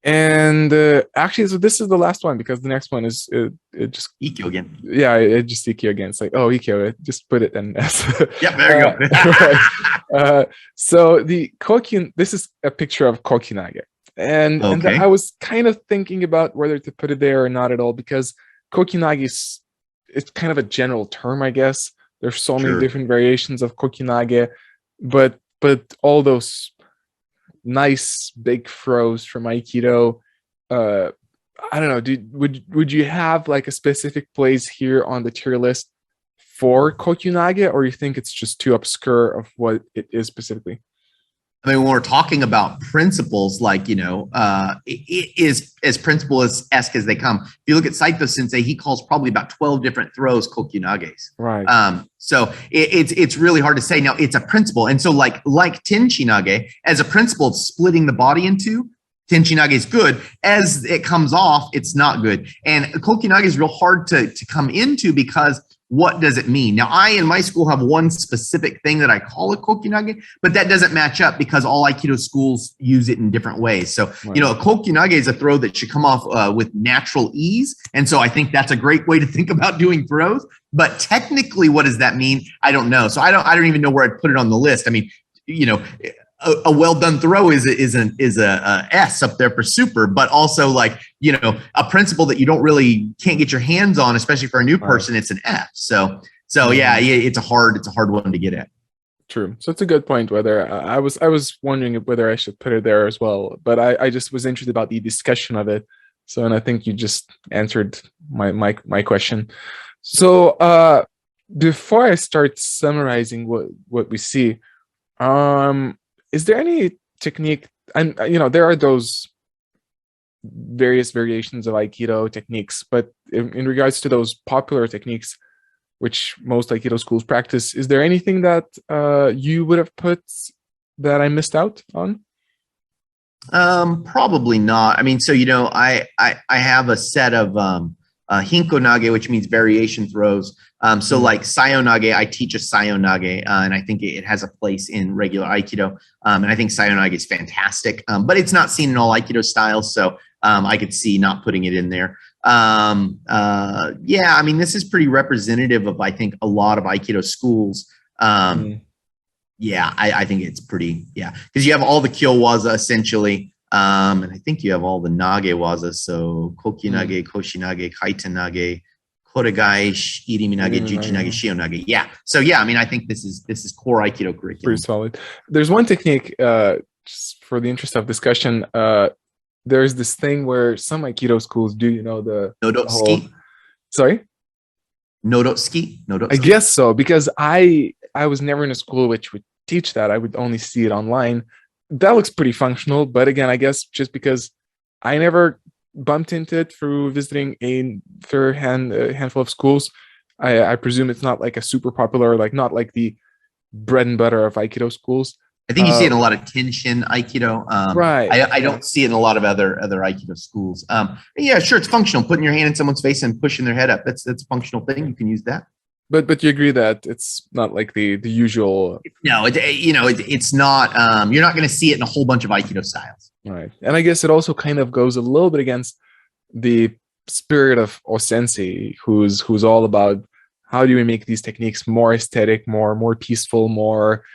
Speaker 1: And actually, so this is the last one because the next one is it just
Speaker 2: Ikkyo again.
Speaker 1: Yeah, it just Ikkyo again. It's like, oh, Ikkyo, just put it in S.
Speaker 2: Yeah, there you
Speaker 1: go. Right. So the Kokyun, this is a picture of Kokyunage, and I was kind of thinking about whether to put it there or not at all because Kokyunage it's kind of a general term, I guess. There's so many different variations of Kokyunage, but all those nice big throws from Aikido. I don't know. Would you have like a specific place here on the tier list for Kokyunage, or you think it's just too obscure of what it is specifically?
Speaker 2: I mean, when we're talking about principles, like, it is as principle-esque as they come. If you look at Saito Sensei, he calls probably about 12 different throws Kokyunages.
Speaker 1: Right.
Speaker 2: So it's really hard to say. Now, it's a principle. And so like Tenchinage, as a principle of splitting the body in two, Tenchinage is good. As it comes off, it's not good. And Kokyunage is real hard to come into because what does it mean? Now, I in my school have one specific thing that I call a Kokyunage, but that doesn't match up because all Aikido schools use it in different ways. So, a Kokyunage is a throw that should come off with natural ease. And so I think that's a great way to think about doing throws. But technically, what does that mean? I don't know. So I don't even know where I'd put it on the list. I mean, a well done throw is a S up there for super, but also like, a principle that you can't get your hands on, especially for a new person, it's an F. So yeah, it's a hard one to get at.
Speaker 1: True. So it's a good point. Whether I was wondering whether I should put it there as well, but I just was interested about the discussion of it. So, and I think you just answered my question. So before I start summarizing what we see, is there any technique? And there are those various variations of Aikido techniques, but in regards to those popular techniques, which most Aikido schools practice, is there anything that you would have put that I missed out on?
Speaker 2: Probably not. I mean, so I have a set of Hinkonage, which means variation throws. So like Shihonage, I teach a Shihonage, and I think it has a place in regular Aikido. And I think Shihonage is fantastic, but it's not seen in all Aikido styles. So I could see not putting it in there. Yeah, I mean, this is pretty representative of, I think, a lot of Aikido schools. Yeah, I think it's pretty, because you have all the kyowaza essentially, and I think you have all the nage waza, so Kokyunage, Koshinage, Kaitenage, gaeshi, Irimi nage, Juji nage, Shihonage. Yeah, so I mean, I think this is core Aikido curriculum.
Speaker 1: Pretty solid. There's one technique, just for the interest of discussion, there's this thing where some Aikido schools do, the
Speaker 2: Nodotsuki.
Speaker 1: Sorry?
Speaker 2: Nodotsuki?
Speaker 1: I guess so, because I was never in a school which would teach that. I would only see it online. That looks pretty functional, but again, I guess just because I never bumped into it through visiting a handful of schools, I presume it's not like a super popular, like not like the bread and butter of Aikido schools.
Speaker 2: I think you see it in a lot of Tenshin Aikido.
Speaker 1: Right.
Speaker 2: I don't see it in a lot of other Aikido schools. Yeah, sure, it's functional. Putting your hand in someone's face and pushing their head up. That's a functional thing. You can use that.
Speaker 1: But you agree that it's not like the usual.
Speaker 2: No, it's not. You're not going to see it in a whole bunch of Aikido styles.
Speaker 1: Right, and I guess it also kind of goes a little bit against the spirit of Osensei, who's all about how do we make these techniques more aesthetic, more peaceful, more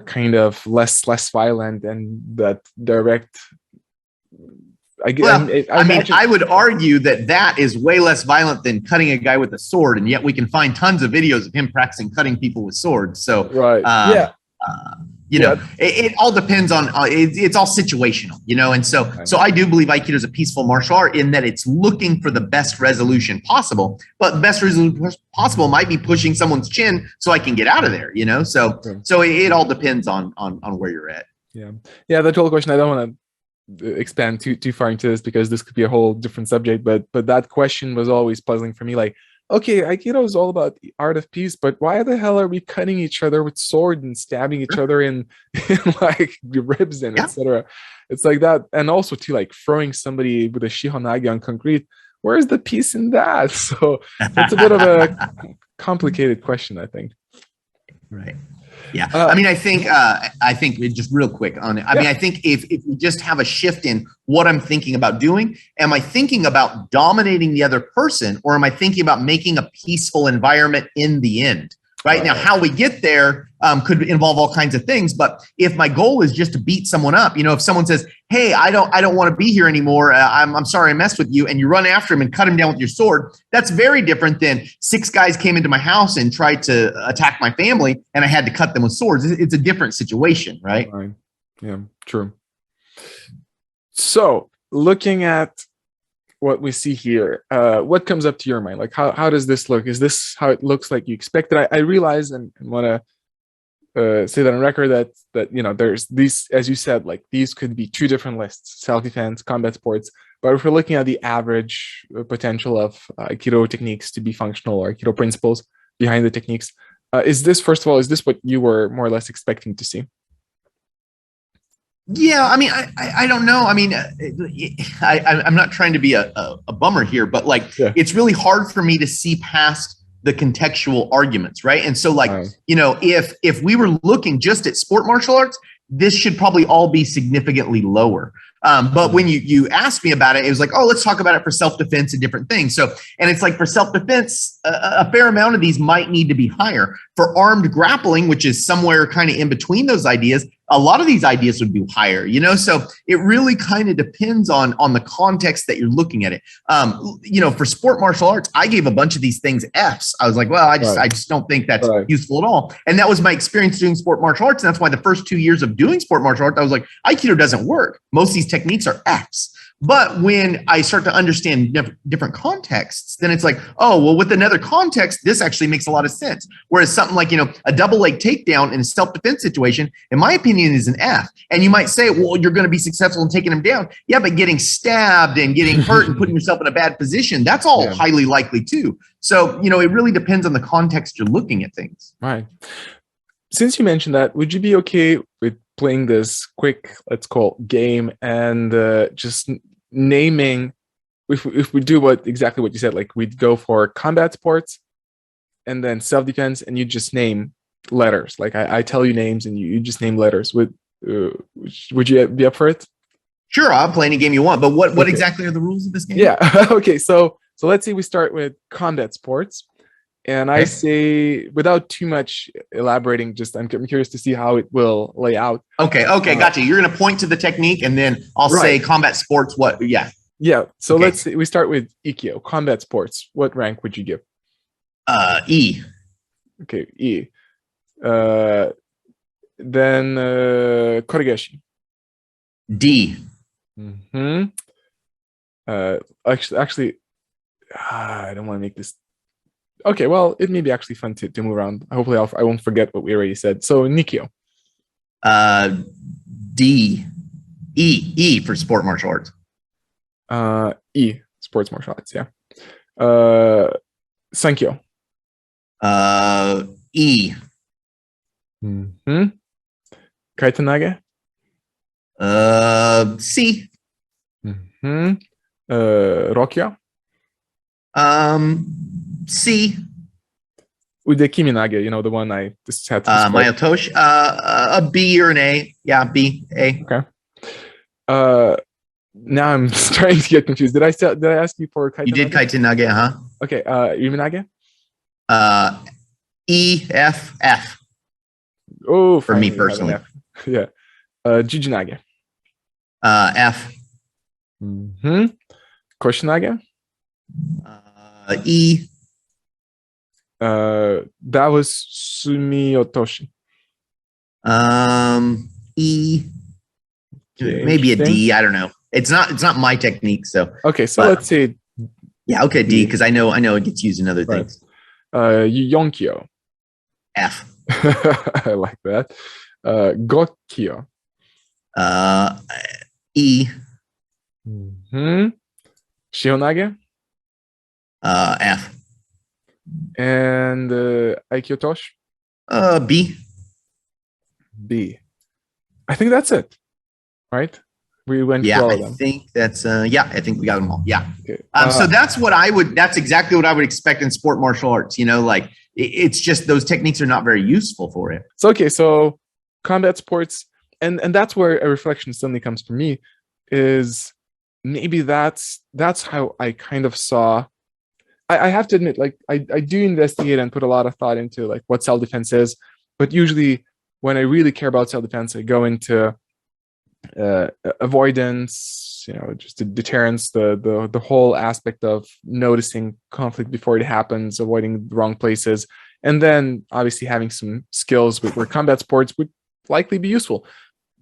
Speaker 1: kind of less violent, and that direct.
Speaker 2: I would argue that is way less violent than cutting a guy with a sword, and yet we can find tons of videos of him practicing cutting people with swords. So
Speaker 1: right,
Speaker 2: it all depends on it's all situational, and so I do believe Aikido is a peaceful martial art in that it's looking for the best resolution possible, but the best resolution possible might be pushing someone's chin so I can get out of there, so it all depends on where you're at.
Speaker 1: That whole question, I don't want to expand too far into this because this could be a whole different subject, but that question was always puzzling for me. Like, okay, Aikido is all about the art of peace, but why the hell are we cutting each other with sword and stabbing each other in like the ribs and etc.? It's like that, and also to like throwing somebody with a Shihonage on concrete. Where's the peace in that? So that's a bit of a complicated question, I think.
Speaker 2: Right. Yeah, I mean, I think just real quick on it. I mean, I think if we just have a shift in what I'm thinking about doing, am I thinking about dominating the other person, or am I thinking about making a peaceful environment in the end? Right now, how we get there could involve all kinds of things. But if my goal is just to beat someone up, if someone says, "Hey, I don't want to be here anymore. I'm sorry I messed with you," and you run after him and cut him down with your sword, that's very different than 6 guys came into my house and tried to attack my family, and I had to cut them with swords. It's a different situation, right?
Speaker 1: Yeah, true. So, looking at what we see here, what comes up to your mind? Like, how does this look? Is this how it looks like you expected? I realize and want to say that on record that there's these, as you said, like these could be 2 different lists: self-defense, combat sports. But if we're looking at the average potential of Aikido techniques to be functional, or Aikido principles behind the techniques, is this, first of all, is this what you were more or less expecting to see?
Speaker 2: Yeah, I mean, I don't know. I mean, I'm not trying to be a bummer here, but it's really hard for me to see past the contextual arguments, right? And so if we were looking just at sport martial arts, this should probably all be significantly lower. But when you asked me about it, it was like, oh, let's talk about it for self-defense and different things. So, and it's like for self-defense, a fair amount of these might need to be higher. For armed grappling, which is somewhere kind of in between those ideas, a lot of these ideas would be higher, so it really kind of depends on the context that you're looking at it. For sport martial arts, I gave a bunch of these things Fs. I was like, well, I just don't think that's useful at all. And that was my experience doing sport martial arts. And that's why the first 2 years of doing sport martial arts, I was like, Aikido doesn't work. Most of these techniques are Fs. But when I start to understand different contexts, then it's like, oh, well, with another context, this actually makes a lot of sense. Whereas something like, a double leg takedown in a self-defense situation, in my opinion, is an F. And you might say, well, you're going to be successful in taking him down. Yeah, but getting stabbed and getting hurt and putting yourself in a bad position, that's all highly likely too. So, it really depends on the context you're looking at things.
Speaker 1: Right. Since you mentioned that, would you be okay with playing this quick, let's call it, game and just naming, if we do exactly what you said, like we'd go for combat sports and then self-defense, and you just name letters. Like I tell you names and you just name letters. Would you be up for it?
Speaker 2: Sure, I'll play any game you want, but what exactly are the rules of this game?
Speaker 1: Yeah. Okay, so let's say we start with combat sports, And I say, without too much elaborating, just I'm curious to see how it will lay out.
Speaker 2: Okay, gotcha. You're going to point to the technique, and then I'll say combat sports. What? Yeah.
Speaker 1: Yeah. So let's see. We start with Ikkyo, combat sports. What rank would you give?
Speaker 2: E.
Speaker 1: Okay, E. Then Koryugeshi.
Speaker 2: D.
Speaker 1: Mm-hmm. Actually, I don't want to make this. Okay, well, it may be actually fun to move around. Hopefully, I won't forget what we already said. So Nikyo.
Speaker 2: D. E for sport martial arts.
Speaker 1: E, sports martial arts. Yeah. Sankyo.
Speaker 2: E.
Speaker 1: Mm-hmm. Kaitenage.
Speaker 2: C.
Speaker 1: Mm-hmm. Rokyo.
Speaker 2: C.
Speaker 1: Udekiminage, the one I just had to
Speaker 2: my otoshi. A B or an A. Yeah, B, A.
Speaker 1: Okay. Now I'm starting to get confused. Did I ask you for Kaitenage?
Speaker 2: You did Kaitenage, huh?
Speaker 1: Okay. Irimi.
Speaker 2: E, F, F.
Speaker 1: Oh,
Speaker 2: for me personally.
Speaker 1: Yeah. Juji.
Speaker 2: F.
Speaker 1: Mm-hmm. Koshinage.
Speaker 2: E.
Speaker 1: That was Sumi otoshi.
Speaker 2: E.
Speaker 1: Okay,
Speaker 2: maybe a D. I don't know. It's not my technique. So
Speaker 1: okay. So let's say
Speaker 2: okay, D, because I know it gets used in other things.
Speaker 1: Yonkyo.
Speaker 2: F.
Speaker 1: I like that. Gokyo.
Speaker 2: E.
Speaker 1: Mm-hmm. Shihonage.
Speaker 2: F.
Speaker 1: And Aikyo Tosh.
Speaker 2: B.
Speaker 1: B. I think that's it. Right? We went through all of them.
Speaker 2: I think that's I think we got them all. Yeah.
Speaker 1: Okay.
Speaker 2: So that's exactly what I would expect in sport martial arts. Like it's just those techniques are not very useful for it.
Speaker 1: So combat sports, and that's where a reflection suddenly comes for me, is maybe that's how I kind of saw. I have to admit, like I do investigate and put a lot of thought into like what self-defense is, but usually when I really care about self-defense, I go into avoidance, just the deterrence, the whole aspect of noticing conflict before it happens, avoiding the wrong places, and then obviously having some skills where combat sports would likely be useful.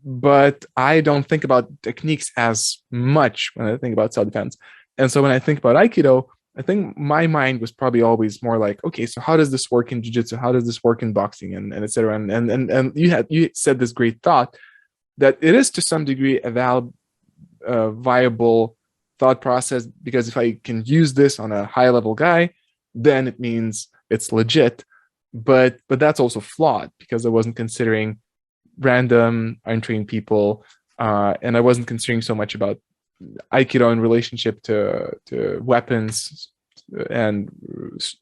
Speaker 1: But I don't think about techniques as much when I think about self-defense. And so when I think about Aikido, I think my mind was probably always more like, okay, so how does this work in jiu-jitsu? How does this work in boxing, and et cetera? And you said this great thought that it is to some degree a viable thought process, because if I can use this on a high level guy, then it means it's legit. But that's also flawed, because I wasn't considering random untrained people, and I wasn't considering so much about Aikido in relationship to weapons and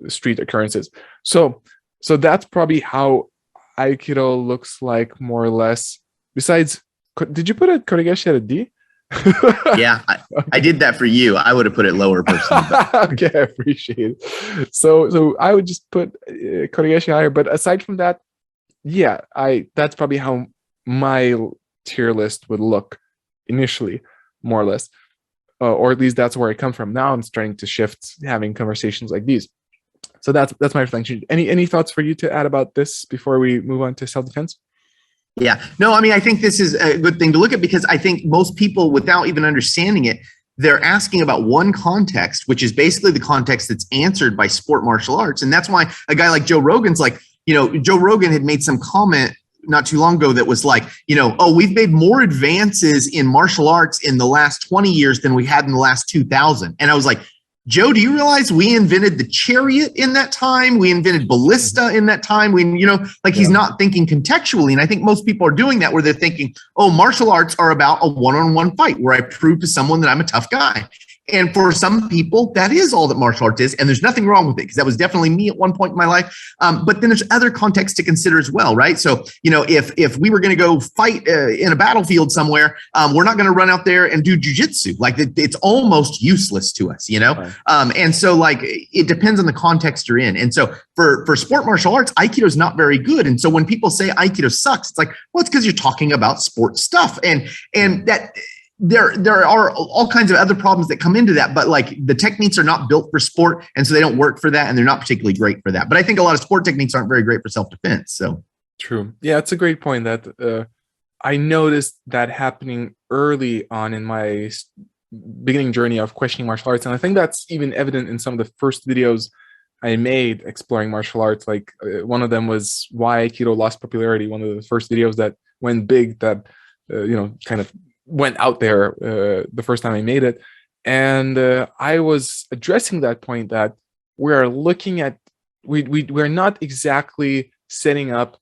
Speaker 1: street occurrences. So that's probably how Aikido looks like, more or less. Besides, did you put a Koryugeshi at a D?
Speaker 2: Yeah, I did that for you. I would have put it lower personally.
Speaker 1: Okay, I appreciate it. So I would just put Koryugeshi higher. But aside from that, yeah, that's probably how my tier list would look initially, more or less, or at least that's where I come from. Now I'm starting to shift, having conversations like these. So that's my reflection. Any thoughts for you to add about this before we move on to self-defense?
Speaker 2: Yeah, no, I mean, I think this is a good thing to look at, because I think most people, without even understanding it, they're asking about one context, which is basically the context that's answered by sport martial arts. And that's why a guy like Joe Rogan's like, Joe Rogan had made some comment not too long ago that was like, we've made more advances in martial arts in the last 20 years than we had in the last 2000. And I was like, Joe, do you realize we invented the chariot in that time? We invented ballista in that time. He's not thinking contextually. And I think most people are doing that, where they're thinking, martial arts are about a one-on-one fight where I prove to someone that I'm a tough guy. And for some people, that is all that martial arts is. And there's nothing wrong with it, because that was definitely me at one point in my life. But then there's other contexts to consider as well, right? So, if we were going to go fight in a battlefield somewhere, we're not going to run out there and do jujitsu. Like it's almost useless to us,
Speaker 1: Right.
Speaker 2: And so like it depends on the context you're in. And so for sport martial arts, Aikido is not very good. And so when people say Aikido sucks, it's like, well, it's because you're talking about sports stuff, and that. There are all kinds of other problems that come into that, but like the techniques are not built for sport, and so they don't work for that, and they're not particularly great for that. But I think a lot of sport techniques aren't very great for self-defense. So
Speaker 1: True. Yeah, it's a great point that I noticed that happening early on in my beginning journey of questioning martial arts, and I think that's even evident in some of the first videos I made exploring martial arts. Like one of them was why Aikido lost popularity. One of the first videos that went big, that kind of went out there the first time I made it, and I was addressing that point that we're looking at we're not exactly setting up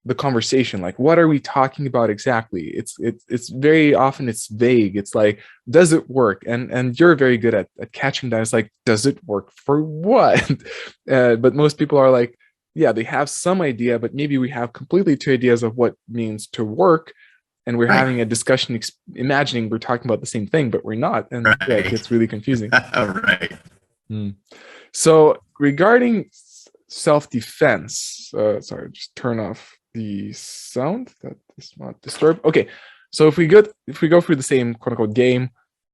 Speaker 1: the conversation. Like, what are we talking about exactly? It's very often it's vague. It's like, does it work? And you're very good at catching that. It's like, does it work for what? But most people are like, yeah, they have some idea, but maybe we have completely two ideas of what means to work. And we're having a discussion, imagining we're talking about the same thing, but we're not. And yeah, it gets really confusing.
Speaker 2: Right.
Speaker 1: So regarding self-defense, sorry, just turn off the sound that is not disturbed. Okay, so if we go through the same quote unquote game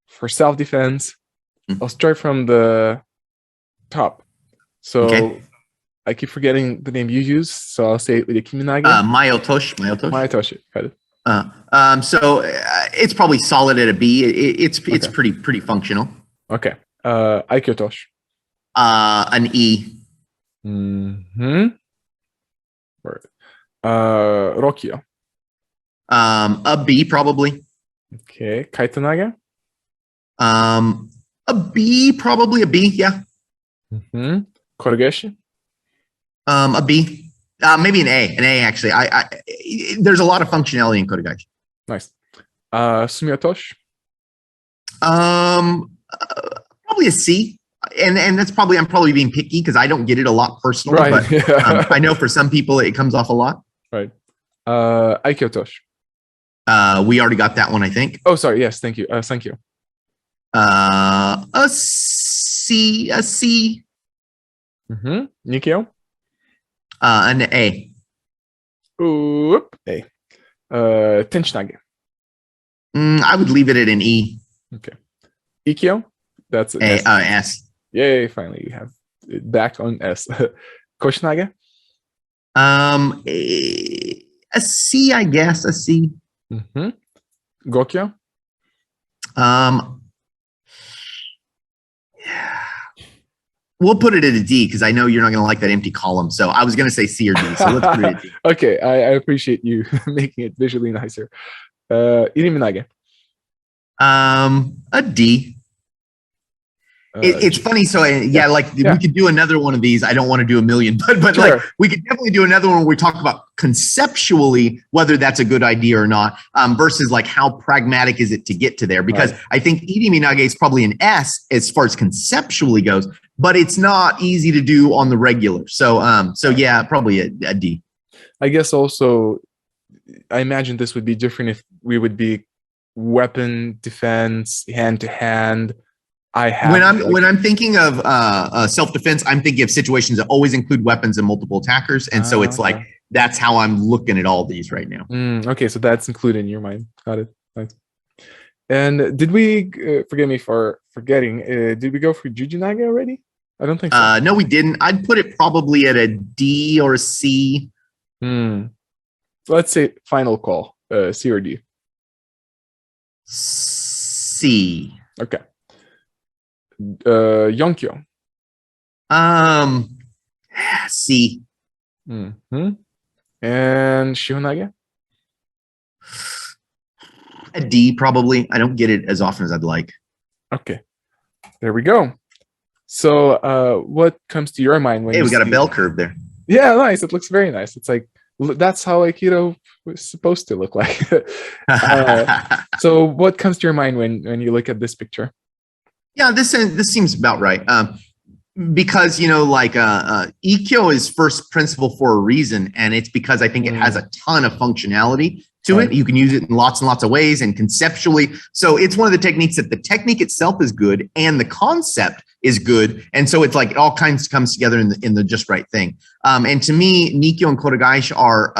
Speaker 1: for self-defense, I'll start from the top. So I keep forgetting the name you use, so I'll say it with Koshinage. Otoshi. Got it.
Speaker 2: So it's probably solid at a B. It's pretty functional.
Speaker 1: Okay. Aikyo.
Speaker 2: An E.
Speaker 1: Rokyo.
Speaker 2: A B probably.
Speaker 1: Okay. Kaitenage.
Speaker 2: A B, probably a B. Yeah.
Speaker 1: Koryugeshi.
Speaker 2: A B. Maybe an A. An A actually. There's a lot of functionality in Kokyunage.
Speaker 1: Nice. Sumi.
Speaker 2: Probably a C. And that's probably, I'm probably being picky because I don't get it a lot personally,
Speaker 1: right.
Speaker 2: But I know for some people it comes off a lot.
Speaker 1: Right. Aikyo.
Speaker 2: We already got that one, I think.
Speaker 1: Oh, sorry. Yes, thank you. Sankyo.
Speaker 2: A C.
Speaker 1: Nikyo.
Speaker 2: An A.
Speaker 1: Oop. A. Tenchinage.
Speaker 2: I would leave it at an E.
Speaker 1: Okay. Ikkyo. That's
Speaker 2: A. S.
Speaker 1: Yay! Finally, you have it back on S. Koshinage.
Speaker 2: A C, I guess. A C.
Speaker 1: Gokyo.
Speaker 2: We'll put it at a D because I know you're not going to like that empty column. So I was going to say C or D. So let's put it at D.
Speaker 1: Okay, I appreciate you making it visually nicer. Irimi.
Speaker 2: A D. It's funny. So yeah, like we could do another one of these. I don't want to do a million, but sure. Like we could definitely do another one where we talk about conceptually whether that's a good idea or not, versus like how pragmatic is it to get to there. Because I think Irimi is probably an S as far as conceptually goes, but it's not easy to do on the regular. So yeah, probably a D.
Speaker 1: I guess also, I imagine this would be different if we would be weapon defense, hand to hand. When I'm thinking of self-defense, I'm thinking of situations that always include weapons and multiple attackers, and so it's like that's how I'm looking at all these right now. Okay, so that's included in your mind. Got it. Nice. And did we? Forgive me for forgetting. Did we go for Juji already? I don't think so.
Speaker 2: No, we didn't. I'd put it probably at a D or a C.
Speaker 1: So let's say final call. C or D?
Speaker 2: C.
Speaker 1: Okay. Yonkyo.
Speaker 2: C.
Speaker 1: And Shihonage?
Speaker 2: A D probably. I don't get it as often as I'd like.
Speaker 1: Okay, there we go. So what comes to your mind when
Speaker 2: we got a bell curve there?
Speaker 1: Yeah, nice. It looks very nice. It's like that's how Aikido was supposed to look like. So what comes to your mind when you look at this picture?
Speaker 2: Yeah, this seems about right. Because Ikkyo is first principle for a reason, and it's because I think it has a ton of functionality to it. You can use it in lots and lots of ways and conceptually. So it's one of the techniques that the technique itself is good and the concept is good. And so it's like it all kinds comes together in the just right thing. And to me, Nikyo and Kote gaeshi are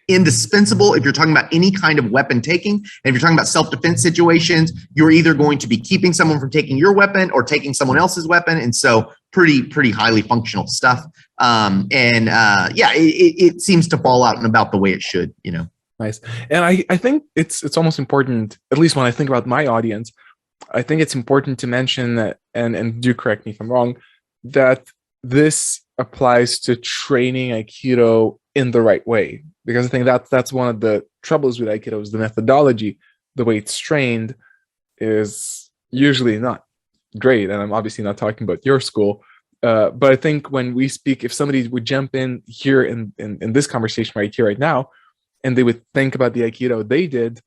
Speaker 2: indispensable if you're talking about any kind of weapon taking. And if you're talking about self-defense situations, you're either going to be keeping someone from taking your weapon or taking someone else's weapon. And so pretty highly functional stuff. It seems to fall out in about the way it should,
Speaker 1: Nice. And I think it's almost important, at least when I think about my audience, I think it's important to mention that, and do correct me if I'm wrong, that this applies to training Aikido in the right way. Because I think that's one of the troubles with Aikido is the methodology. The way it's trained is usually not great. And I'm obviously not talking about your school. But I think when we speak, if somebody would jump in here in this conversation right here, right now, and they would think about the Aikido they did,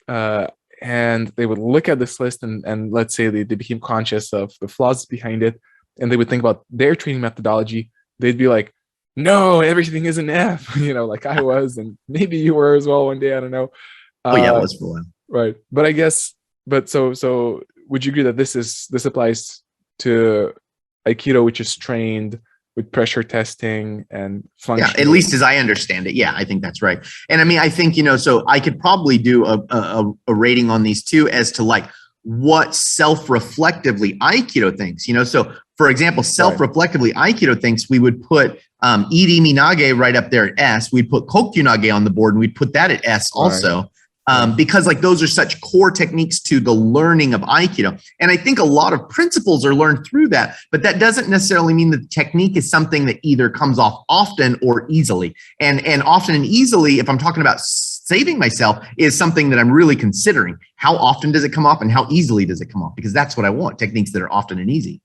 Speaker 1: and they would look at this list and let's say they became conscious of the flaws behind it, and they would think about their training methodology, they'd be like, no, everything is an F, like I was, and maybe you were as well one day, I don't know.
Speaker 2: It was for a while.
Speaker 1: Right. But I guess, so would you agree that this applies to Aikido, which is trained with pressure testing and function?
Speaker 2: Yeah, at least as I understand it. Yeah, I think that's right. And I mean, I think, so I could probably do a rating on these two as to like what self-reflectively Aikido thinks, So for example, self-reflectively Aikido thinks we would put Irimi nage right up there at S. We'd put Kokyunage on the board and we'd put that at S also. Because like those are such core techniques to the learning of Aikido. And I think a lot of principles are learned through that, but that doesn't necessarily mean that the technique is something that either comes off often or easily. And often and easily, if I'm talking about saving myself, is something that I'm really considering. How often does it come off and how easily does it come off? Because that's what I want, techniques that are often and easy.